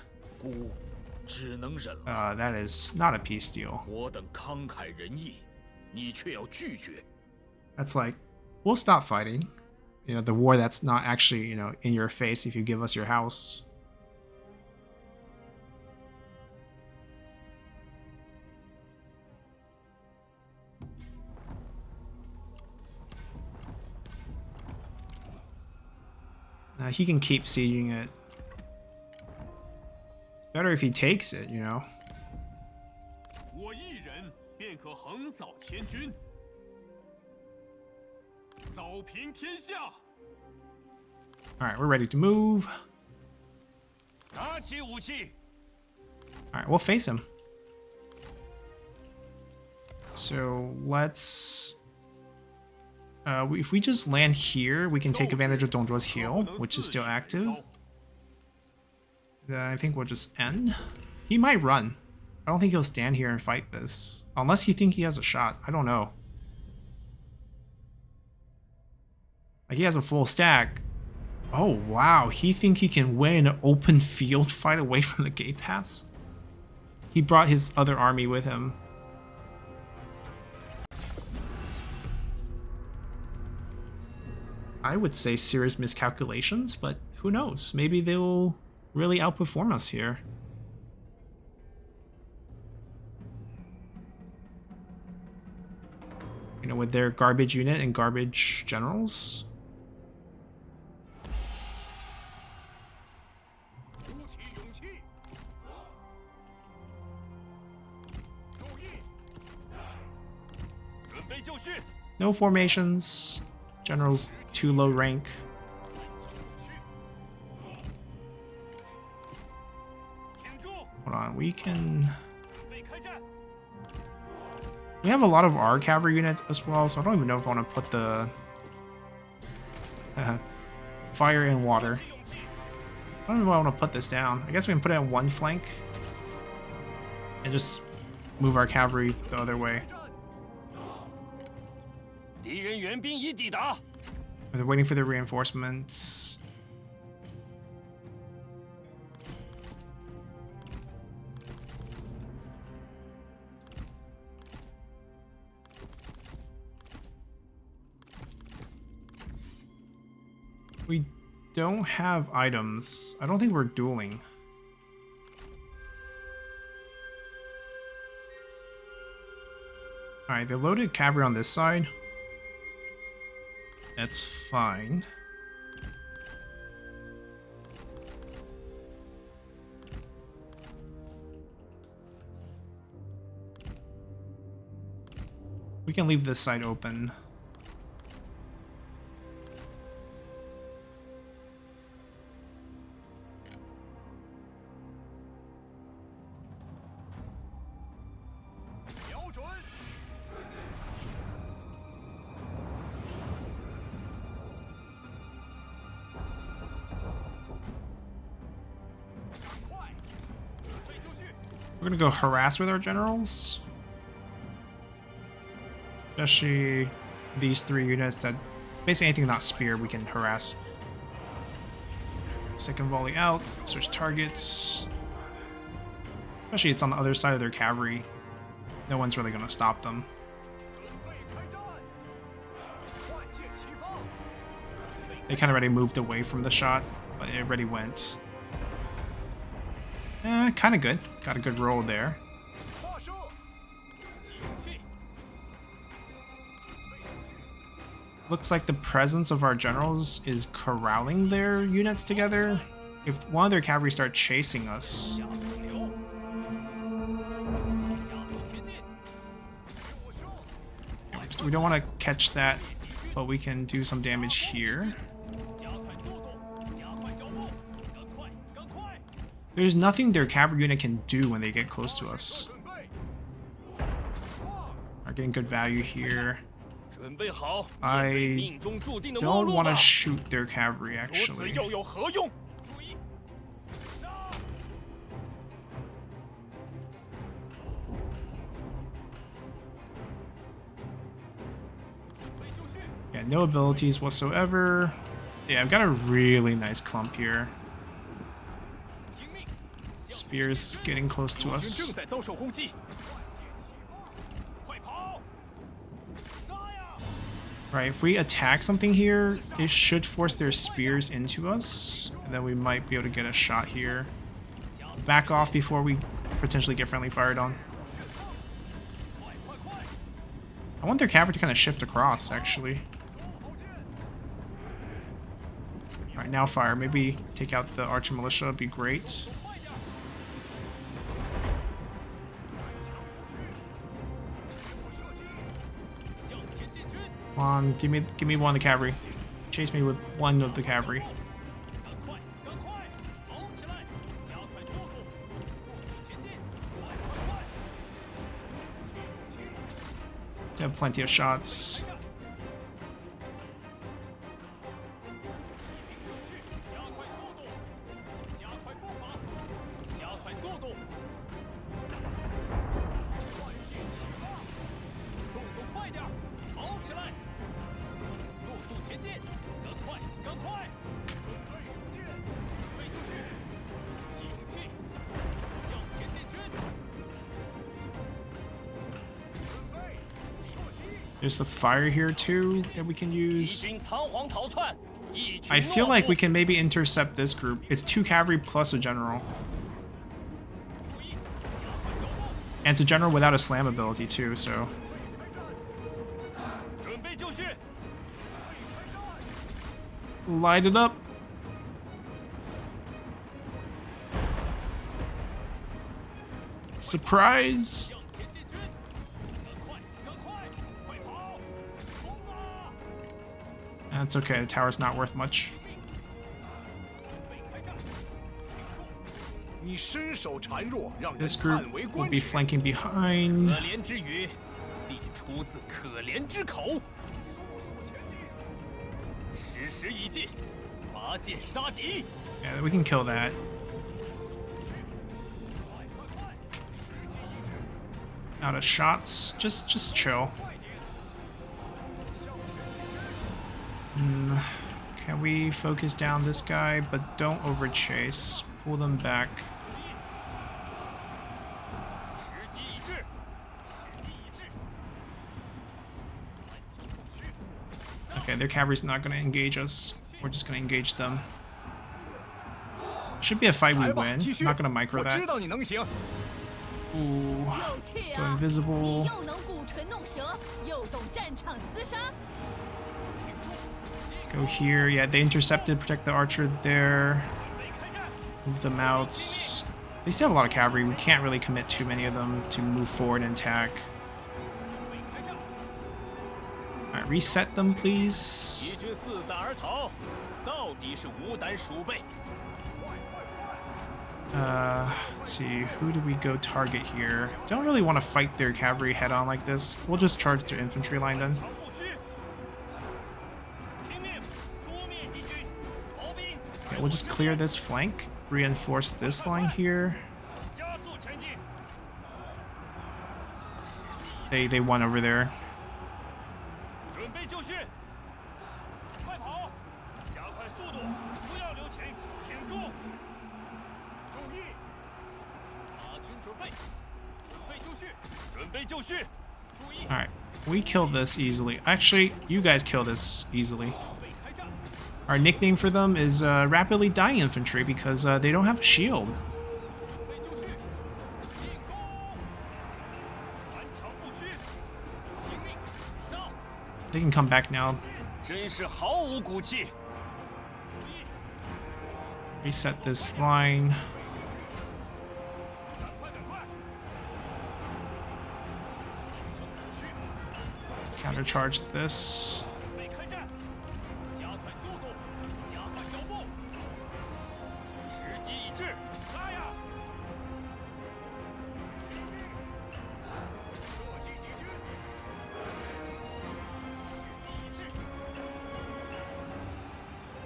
That is not a peace deal. That's like, we'll stop fighting. You know, the war that's not actually, you know, in your face if you give us your house. He can keep sieging it. Better if he takes it, you know. 我一人便可横扫千军，扫平天下。Alright, we're ready to move. 拿起武器。Alright, we'll face him. So let's... if we just land here, we can take advantage of Dongzhuo's heal, which is still active. Then I think we'll just end. He might run. I don't think he'll stand here and fight this. Unless you think he has a shot. I don't know. Like, he has a full stack. Oh, wow. He think he can win an open field fight away from the gate pass? He brought his other army with him. I would say serious miscalculations, but who knows? Maybe they'll really outperform us here. You know, with their garbage unit and garbage generals. No formations. Generals too low rank. Hold on, we can... We have a lot of our cavalry units as well, so I don't even know if I want to put the... fire and water. I don't know if I want to put this down. I guess we can put it on one flank. And just move our cavalry the other way. They're waiting for the reinforcements. We don't have items. I don't think we're dueling. Alright, they loaded cavalry on this side. That's fine. We can leave this side open. We're gonna go harass with our generals. Especially these three units that... Basically anything not spear we can harass. Second volley out, switch targets. Especially it's on the other side of their cavalry. No one's really gonna stop them. They kind of already moved away from the shot, but it already went. Kind of good. Got a good roll there. Looks like the presence of our generals is corralling their units together. If one of their cavalry start chasing us... We don't want to catch that, but we can do some damage here. There's nothing their cavalry unit can do when they get close to us. Are getting good value here. I don't want to shoot their cavalry, actually. Yeah, no abilities whatsoever. Yeah, I've got a really nice clump here. Spears getting close to us. Right, if we attack something here, it should force their spears into us, and then we might be able to get a shot here. Back off before we potentially get friendly fired on. I want their cavalry to kind of shift across, actually. Alright, now fire. Maybe take out the archer militia would be great. Come on, give me one of the cavalry. Chase me with one of the cavalry. Still have plenty of shots. There's the fire here too that we can use. I feel like we can maybe intercept this group. It's 2 cavalry plus a general. And it's a general without a slam ability too, so. Light it up. Surprise! That's okay, the tower's not worth much. This group will be flanking behind. Yeah, we can kill that. Out of shots, just chill. Can we focus down this guy, but don't over chase? Pull them back. Okay, their cavalry's not going to engage us. We're just going to engage them. Should be a fight we win. I'm not going to micro that. Ooh. Go invisible. Go here. Yeah, they intercepted. Protect the archer there. Move them out. They still have a lot of cavalry. We can't really commit too many of them to move forward and attack. Alright, reset them, please. Let's see. Who do we go target here? Don't really want to fight their cavalry head on like this. We'll just charge their infantry line then. Okay, we'll just clear this flank. Reinforce this line here. They won over there. Alright, we kill this easily. Actually, you guys kill this easily. Our nickname for them is Rapidly Dying Infantry because they don't have a shield. They can come back now. Reset this line. Countercharge this.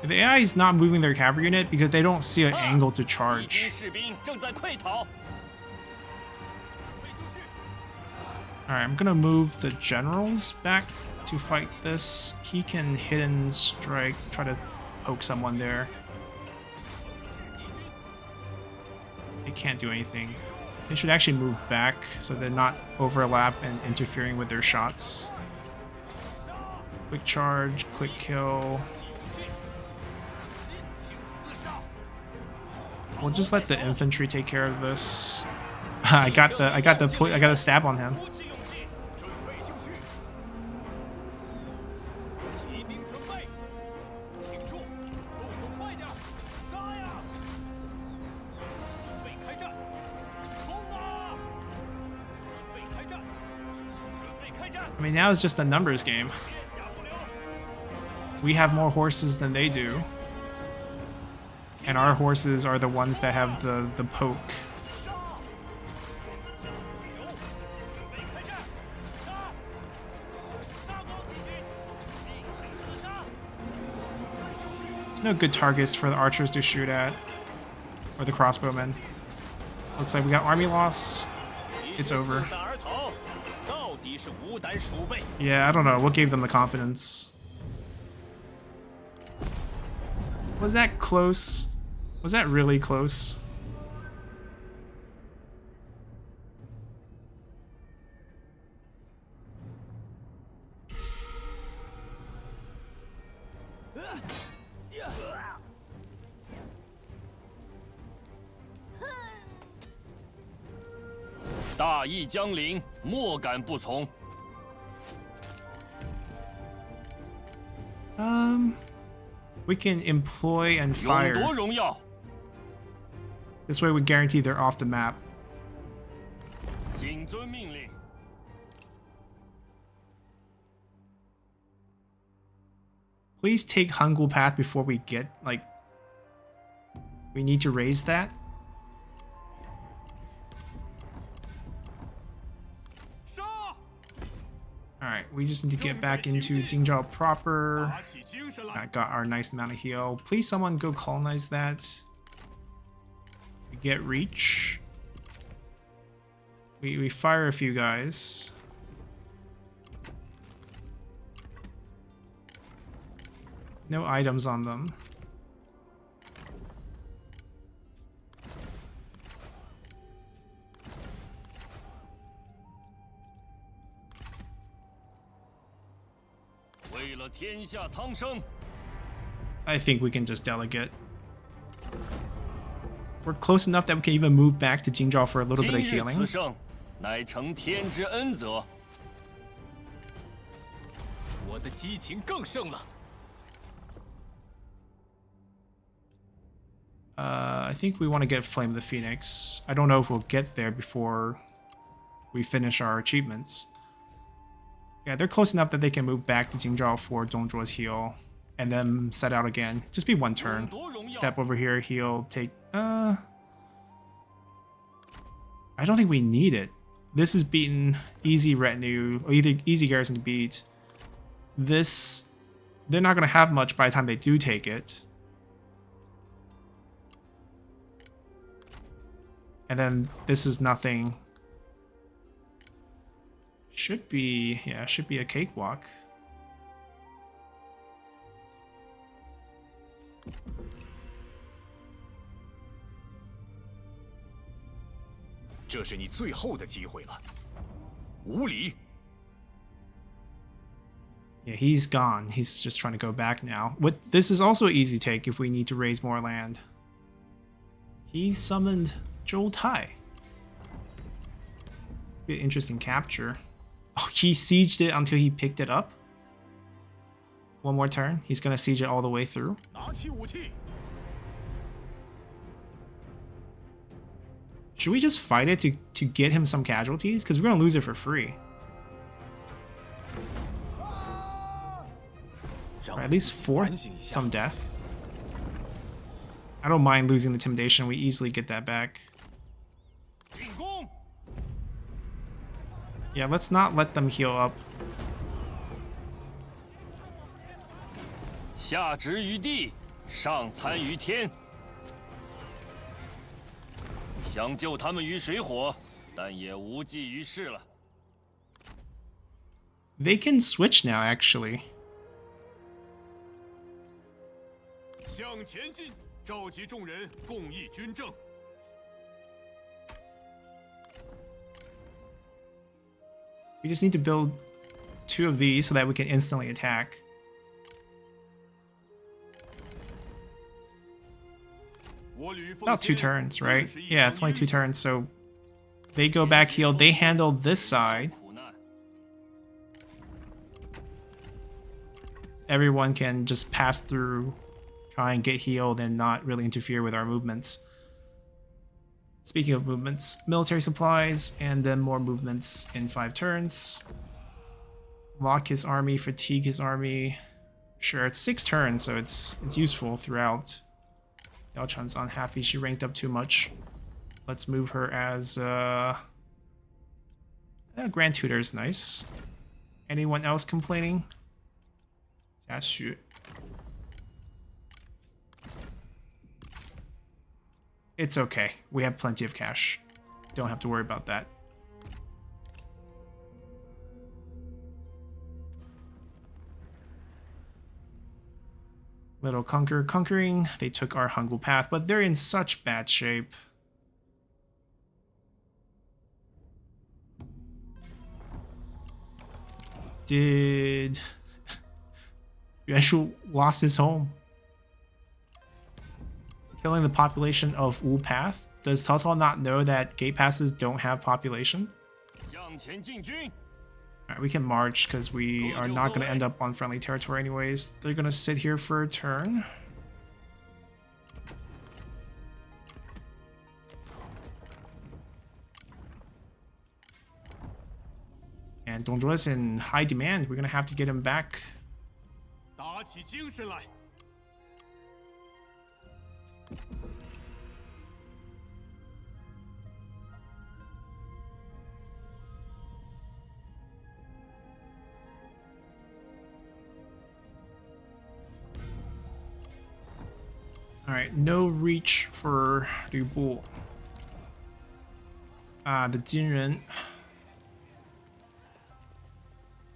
The AI is not moving their cavalry unit because they don't see an angle to charge. Alright, I'm gonna move the generals back to fight this. He can hidden strike, try to poke someone there. They can't do anything. They should actually move back so they're not overlap and interfering with their shots. Quick charge, quick kill. We'll just let the infantry take care of this. I got the stab on him. I mean, now it's just a numbers game. We have more horses than they do. And our horses are the ones that have the poke. There's no good targets for the archers to shoot at. Or the crossbowmen. Looks like we got army loss. It's over. Yeah, I don't know. What gave them the confidence? Was that close? Was that really close? We can employ and fire. This way we guarantee they're off the map. Please take Hangul Path before we get, like... We need to raise that. Alright, we just need to get back into Jingzhou proper. I got our nice amount of heal. Please someone go colonize that. We get reach. We fire a few guys. No items on them. I think we can just delegate. We're close enough that we can even move back to Jingzhou for a little bit of healing. I think we want to get Flame the Phoenix. I don't know if we'll get there before we finish our achievements. Yeah, they're close enough that they can move back to Jingzhou for Dongzhuo's heal, and then set out again. Just be one turn. Step over here, heal, take... I don't think we need it. This is beaten easy retinue, or either easy garrison to beat. This... They're not going to have much by the time they do take it. And then this is nothing... Should be, yeah, should be a cakewalk. Yeah, he's gone. He's just trying to go back now. This is also an easy take if we need to raise more land. He summoned Zhou Tai. Be an interesting capture. Oh, he sieged it until he picked it up? One more turn. He's gonna siege it all the way through. Should we just fight it to get him some casualties? Because we're gonna lose it for free. Or at least force some death. I don't mind losing the intimidation. We easily get that back. Yeah, let's not let them heal up. They can switch now, actually. We just need to build 2 of these so that we can instantly attack. About 2 turns, right? Yeah, it's only 2 turns, so they go back heal. They handle this side. Everyone can just pass through, try and get healed, and not really interfere with our movements. Speaking of movements, military supplies, and then more movements in 5 turns. Lock his army, fatigue his army, Sure, it's 6 turns, so it's useful throughout. Yao Chan's unhappy she ranked up too much. Let's move her as Grand Tutor is nice. Anyone else complaining? Yeah, shoot. It's okay. We have plenty of cash. Don't have to worry about that. Little conquering. They took our Hangul path, but they're in such bad shape. Did Yuan Shu lost his home? Killing the population of Wu Path? Does Cao Cao not know that gate passes don't have population? Alright, we can march because we are not going to end up on friendly territory anyways. They're going to sit here for a turn. And Dongzhuo is in high demand. We're going to have to get him back. Alright, no reach for Liu Bu. The Jinren.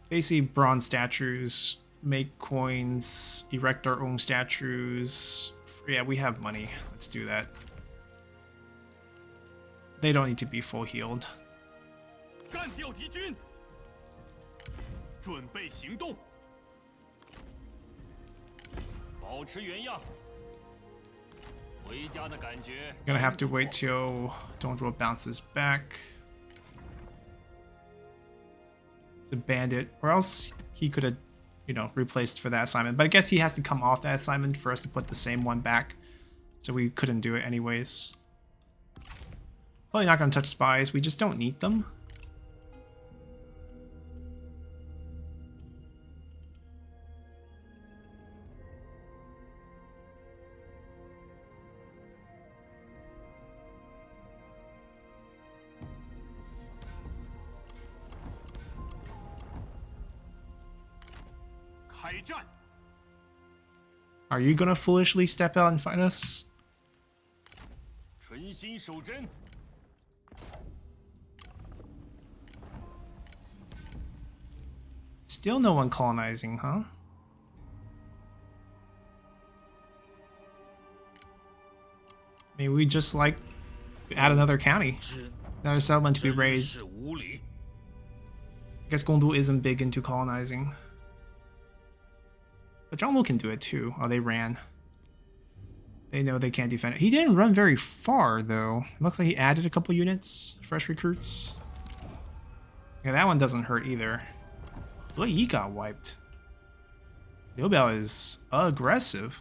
Basically, bronze statues, make coins, erect our own statues. Yeah, we have money. Let's do that. They don't need to be full healed. Gonna have to wait till Dongzhuo bounces back. He's a bandit, or else he could have, you know, replaced for that assignment. But I guess he has to come off that assignment for us to put the same one back. So we couldn't do it anyways. Probably not gonna touch spies. We just don't need them. Are you gonna foolishly step out and fight us? Still no one colonizing, huh? Maybe we just like add another county, another settlement to be raised. I guess Gongdu isn't big into colonizing. But Zhonglu can do it too. Oh, they ran. They know they can't defend it. He didn't run very far, though. It looks like he added a couple units. Fresh recruits. Yeah, that one doesn't hurt either. Look, he got wiped. Liu Biao is aggressive.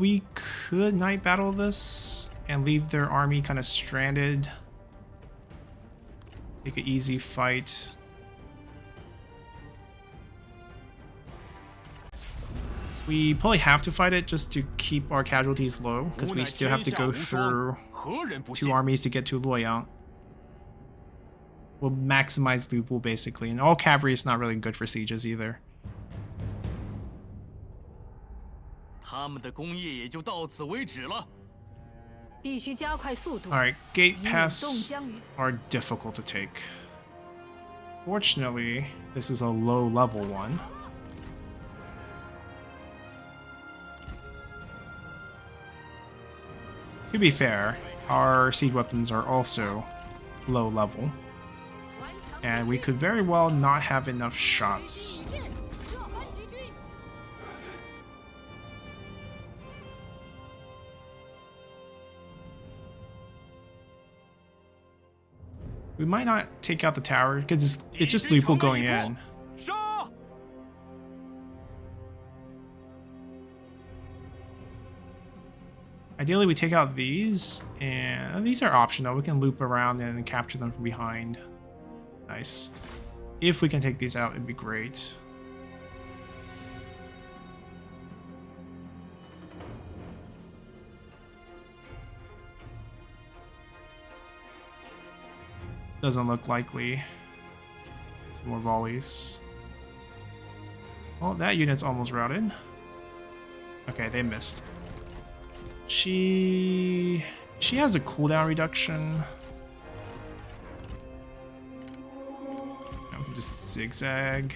We could night battle this and leave their army kind of stranded. Take an easy fight. We probably have to fight it just to keep our casualties low, because we still have to go through 2 armies to get to Luoyang. We'll maximize Liu Bu basically, and all cavalry is not really good for sieges either. Alright, gate pass are difficult to take. Fortunately, this is a low level one. To be fair, our siege weapons are also low level. And we could very well not have enough shots. We might not take out the tower, because it's just Liu Bu going in. Ideally, we take out these, and these are optional. We can loop around and capture them from behind. Nice. If we can take these out, it'd be great. Doesn't look likely. Some more volleys. Well, that unit's almost routed. Okay, they missed. She has a cooldown reduction. We can just zigzag.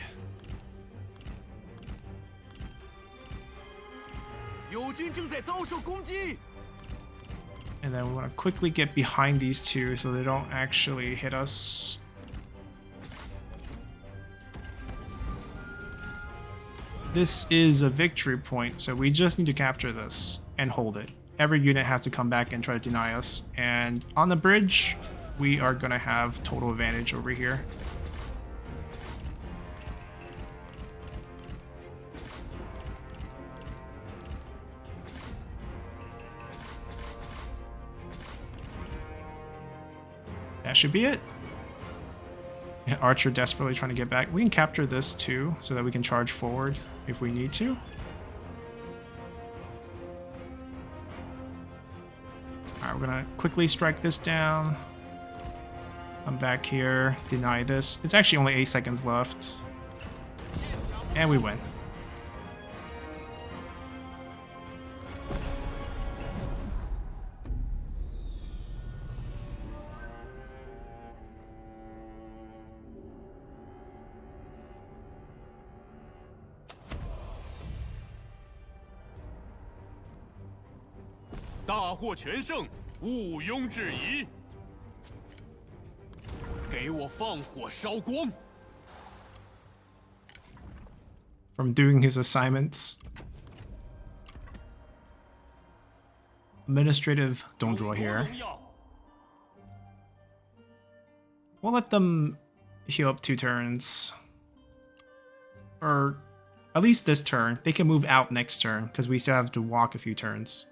And then we want to quickly get behind these two so they don't actually hit us. This is a victory point, so we just need to capture this and hold it. Every unit has to come back and try to deny us. And on the bridge, we are going to have total advantage over here. That should be it. And Archer desperately trying to get back. We can capture this too, so that we can charge forward if we need to. Alright, we're gonna quickly strike this down. Come back here, deny this. It's actually only 8 seconds left. And we win. From doing his assignments. Administrative, don't draw here. We'll let them heal up 2 turns. Or at least this turn. They can move out next turn, because we still have to walk a few turns.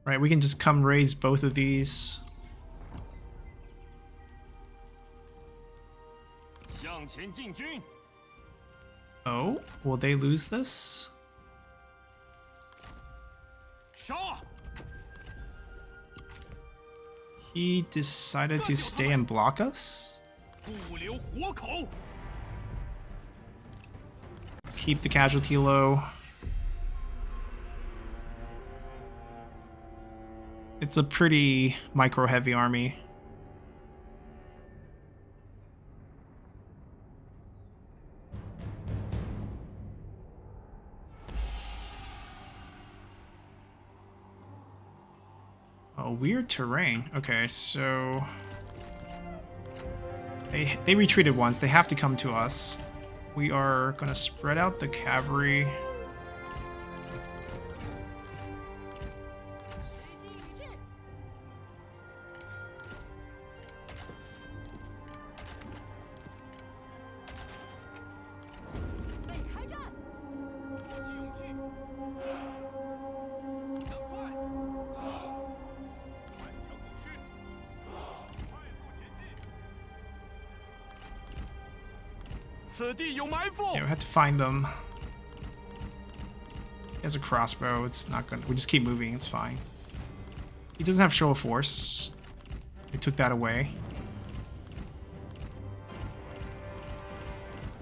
Right, we can just come raise both of these. Oh, will they lose this? He decided to stay and block us? Keep the casualty low. It's a pretty micro-heavy army. Oh, weird terrain. Okay, so they retreated once. They have to come to us. We are gonna spread out the cavalry. Yeah, we have to find them. He has a crossbow. It's not gonna. We just keep moving. It's fine. He doesn't have show of force. They took that away.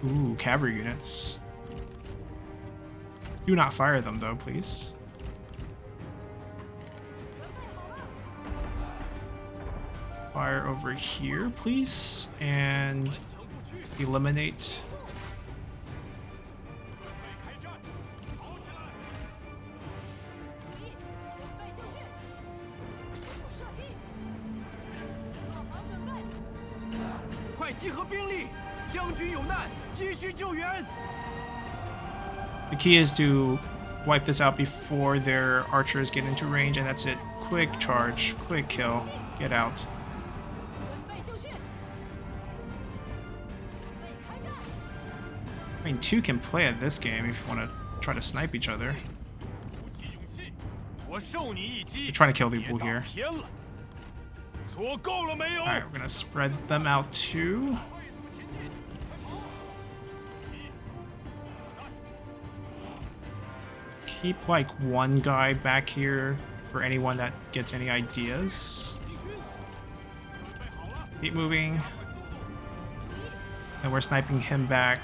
Ooh, cavalry units. Do not fire them, though, please. Fire over here, please, and eliminate. The key is to wipe this out before their archers get into range, and that's it. Quick charge, quick kill, get out. I mean, two can play at this game if you want to try to snipe each other. They're trying to kill people here. Alright, we're gonna spread them out too. Keep like one guy back here for anyone that gets any ideas. Keep moving. And we're sniping him back.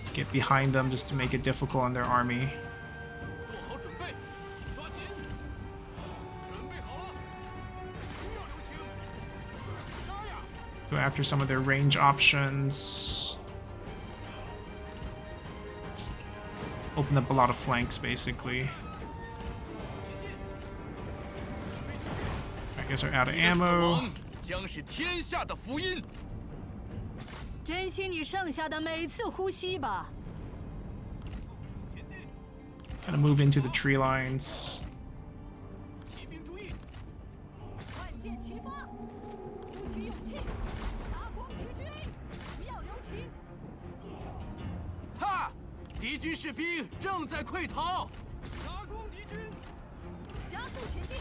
Let's get behind them just to make it difficult on their army. Go after some of their range options. Open up a lot of flanks, basically. I guess we're out of ammo. 珍惜你剩下的每次呼吸吧。 Kind of move into the tree lines. 万箭齐发，鼓起勇气，杀光敌军，不要留情。哈！敌军士兵正在溃逃，杀光敌军！加速前进。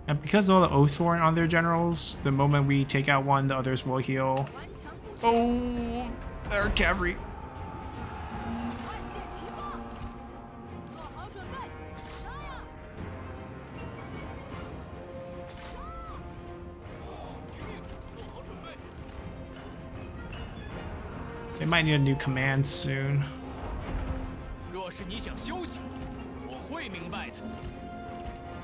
And because of all the Oathhorn on their generals, the moment we take out one, the others will heal. 顽强不屈， Oh, their cavalry. 万箭齐发，做好准备，杀！做好准备。 They might need a new command soon. 若是你想休息，我会明白的。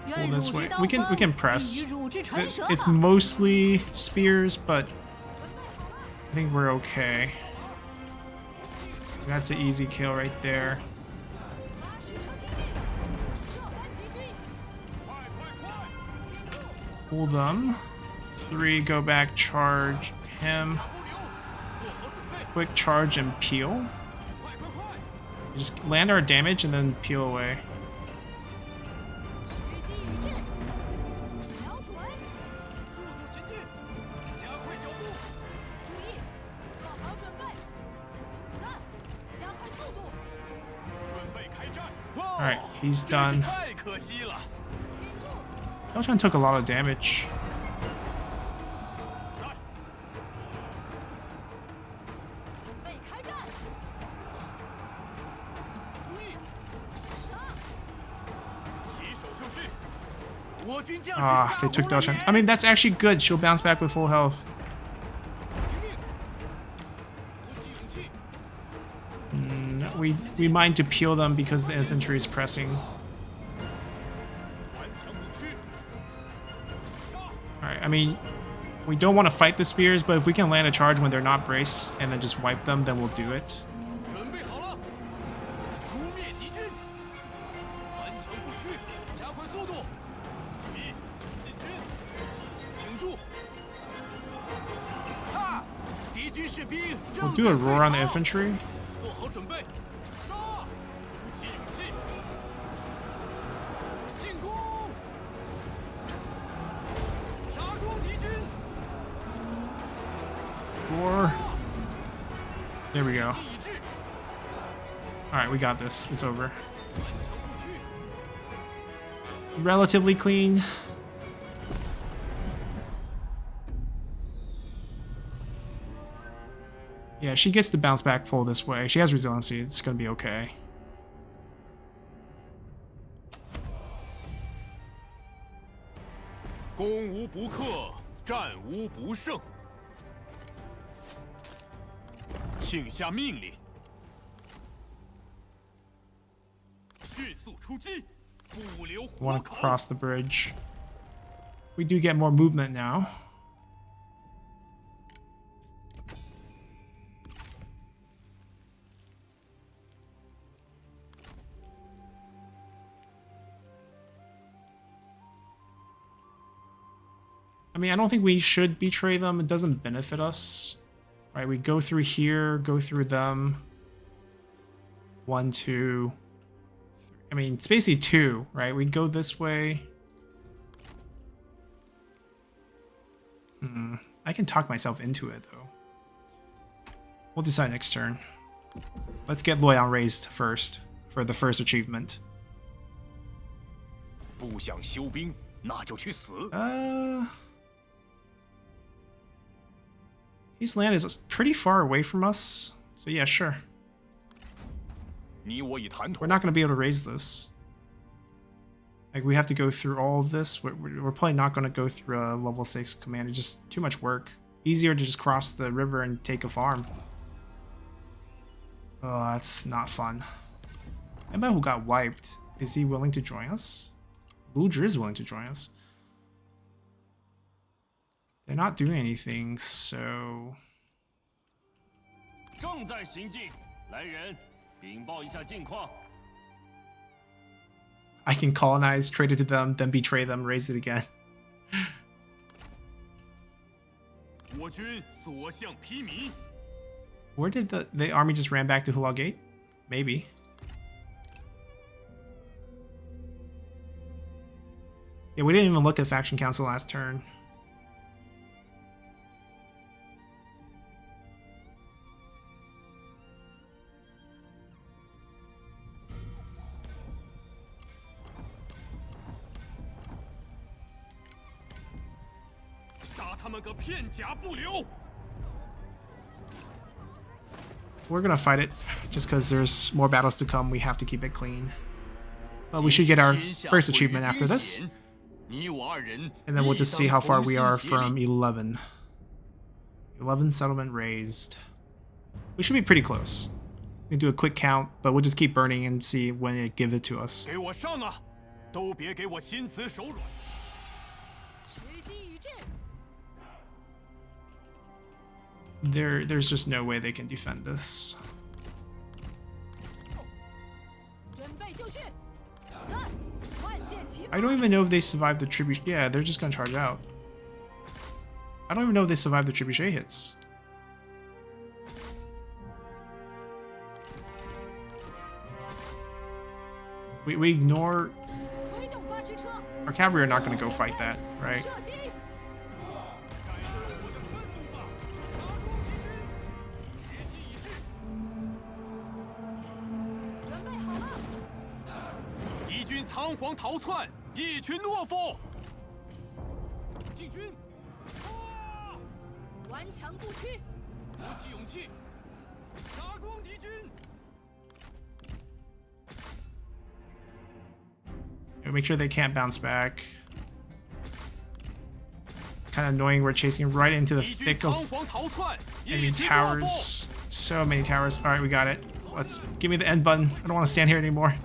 愿 Well, 汝 this 之 way 刀 we can 锋 press. 与汝之唇舌 It's 吧。 mostly spears, but I think we're okay. That's an easy kill right there. 发矢成天命，射完敌军。 快快快！ Pull them. 3, go back, charge him. 不留，做好准备。 Quick charge and peel. 快快快！ Just land our damage and then peel away. 随机一致，瞄准，速速前进，加快脚步。注意，做好准备。赞，加快速度。准备开战。 Alright, he's done. 太可惜了。挺住， Eltron took a lot of damage. 战！准备开战。注意，杀！起手就绪。我军将士 Ah, 杀 they took 红了 Eltron. 眼 I mean, that's actually good. She'll bounce back with full health. 听命，鼓起勇气。 We mind to peel them because the infantry is pressing. 顽强不屈。杀！ Alright, I mean, we don't want to fight the spears, but if we can land a charge when they're not braced and then just wipe them, then we'll do it. 准备好了，诛灭敌军。顽强不屈，加快速度。注意，进军，挺住。哈！敌军士兵 We'll 正 do a 在 roar on the 溃逃 infantry. 做好准备，杀！鼓起勇气，进攻！杀光敌军！ Roar. There we go. 记一致， Alright, we got this. It's over. 顽强不屈。 Relatively clean. Yeah, she gets to bounce back full this way. She has resiliency. It's gonna be okay. 攻无不克，战无不胜。请下命令，迅速出击，不留活 Want to 口。 cross the bridge. We do get more movement now. I mean, I don't think we should betray them. It doesn't benefit us. Right, we go through here, go through them. 1, 2. I mean, it's basically 2, right? We go this way. I can talk myself into it, though. We'll decide next turn. Let's get Luoyang raised first for the first achievement. 不想休兵，那就去死。 His land is pretty far away from us, so yeah, sure. 你我已谈 We're 妥。 not going to be able to raise this. Like, we have to go through all of this. We're probably not going to go through a level 6 command. It's just too much work. Easier to just cross the river and take a farm. Oh, that's not fun. Anybody who got wiped, is he willing to join us? Luzhi is willing to join us. They're not doing anything, so... 正在行进，来人，禀报一下近况。 I can colonize, trade it to them, then betray them, raise it again. 我军所向披靡。 Where did the army just ran back to Hulao Gate? Maybe. Yeah, we didn't even look at Faction Council last turn. We're gonna fight it, just because there's more battles to come. We have to keep it clean. But we should get our first achievement after this. And then we'll just see how far we are from 11. 11 settlement raised. We should be pretty close. We can do a quick count, but we'll just keep burning and see when it gives it to us. 给我上啊！都别给我心慈手软。 时机已至， There's just no way they can defend this. 准备就绪。在，万箭齐发。 I don't even know if they survived the trebuchet. Yeah, they're just gonna charge out. I don't even know if they survived the trebuchet hits. We ignore... 推动发驰车， Our cavalry are not gonna go fight that, right? 射击。 准备好了， 敌军仓皇逃窜，一群懦夫！进军！啊！ 顽强不屈。 鼓起勇气，杀光敌军！ Make sure they can't bounce back. Kind of annoying. We're chasing right into the 敌军 thick 仓 of 皇逃窜， enemy 一群懦夫！ towers. So many towers. All right, we got it. Let's give me the end button. I don't want to stand here anymore.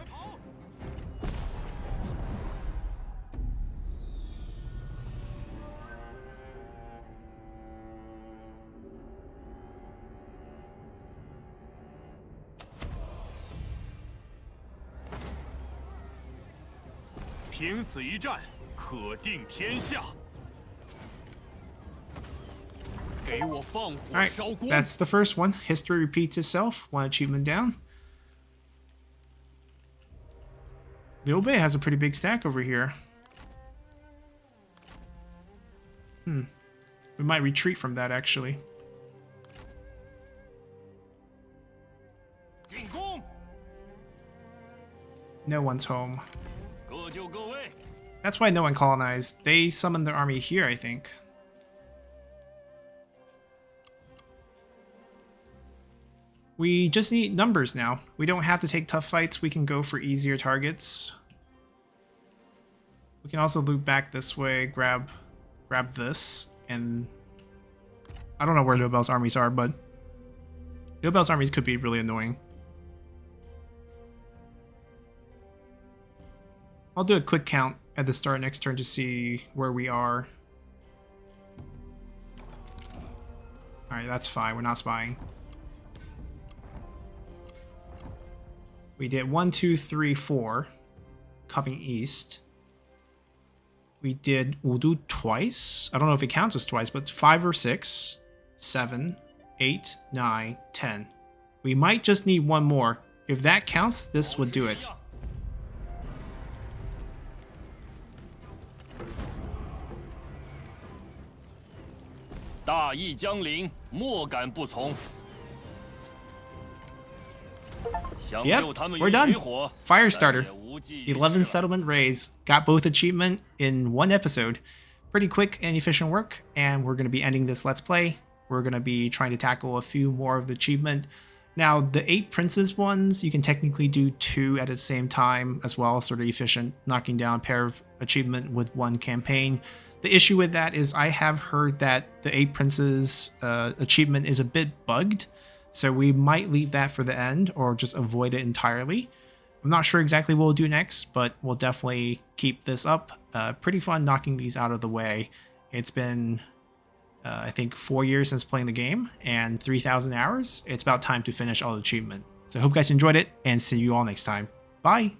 凭此一战，可定天下。给我放 All 火 right, 烧光！ that's the first one. History repeats itself. One achievement down. Liu Bei has a pretty big stack over here. We might retreat from that, actually. 进攻！ No one's home. 各就各位。 That's why no one colonized. They summoned their army here, I think. We just need numbers now. We don't have to take tough fights. We can go for easier targets. We can also loop back this way, grab this, and I don't know where Liu Bei's armies are, but Liu Bei's armies could be really annoying. I'll do a quick count at the start next turn to see where we are. Alright, that's fine. We're not spying. We did 1, 2, 3, 4 coming east. We did Wudu twice. I don't know if it counts as twice, but 5 or 6, 7, 8, 9, 10. We might just need one more. If that counts, this would do it. 大义将临，莫敢不从。想 Yep, 救他们 we're 于 done. 水火， Fire 但 starter. 也无济于事 11 了。 settlement raids. Got both achievement in one episode. Pretty quick and efficient work, and we're going to be ending this Let's Play. We're going to be trying to tackle a few more of the achievement. Now, the 8 princes ones, you can technically do 2 at the same time as well, sort of efficient, knocking down a pair of achievement with one campaign. The issue with that is I have heard that the 8 princes achievement is a bit bugged, so we might leave that for the end or just avoid it entirely. I'm not sure exactly what we'll do next, but we'll definitely keep this up. Pretty fun knocking these out of the way. It's been, I think, 4 years since playing the game and 3,000 hours. It's about time to finish all the achievement. So I hope you guys enjoyed it and see you all next time. Bye!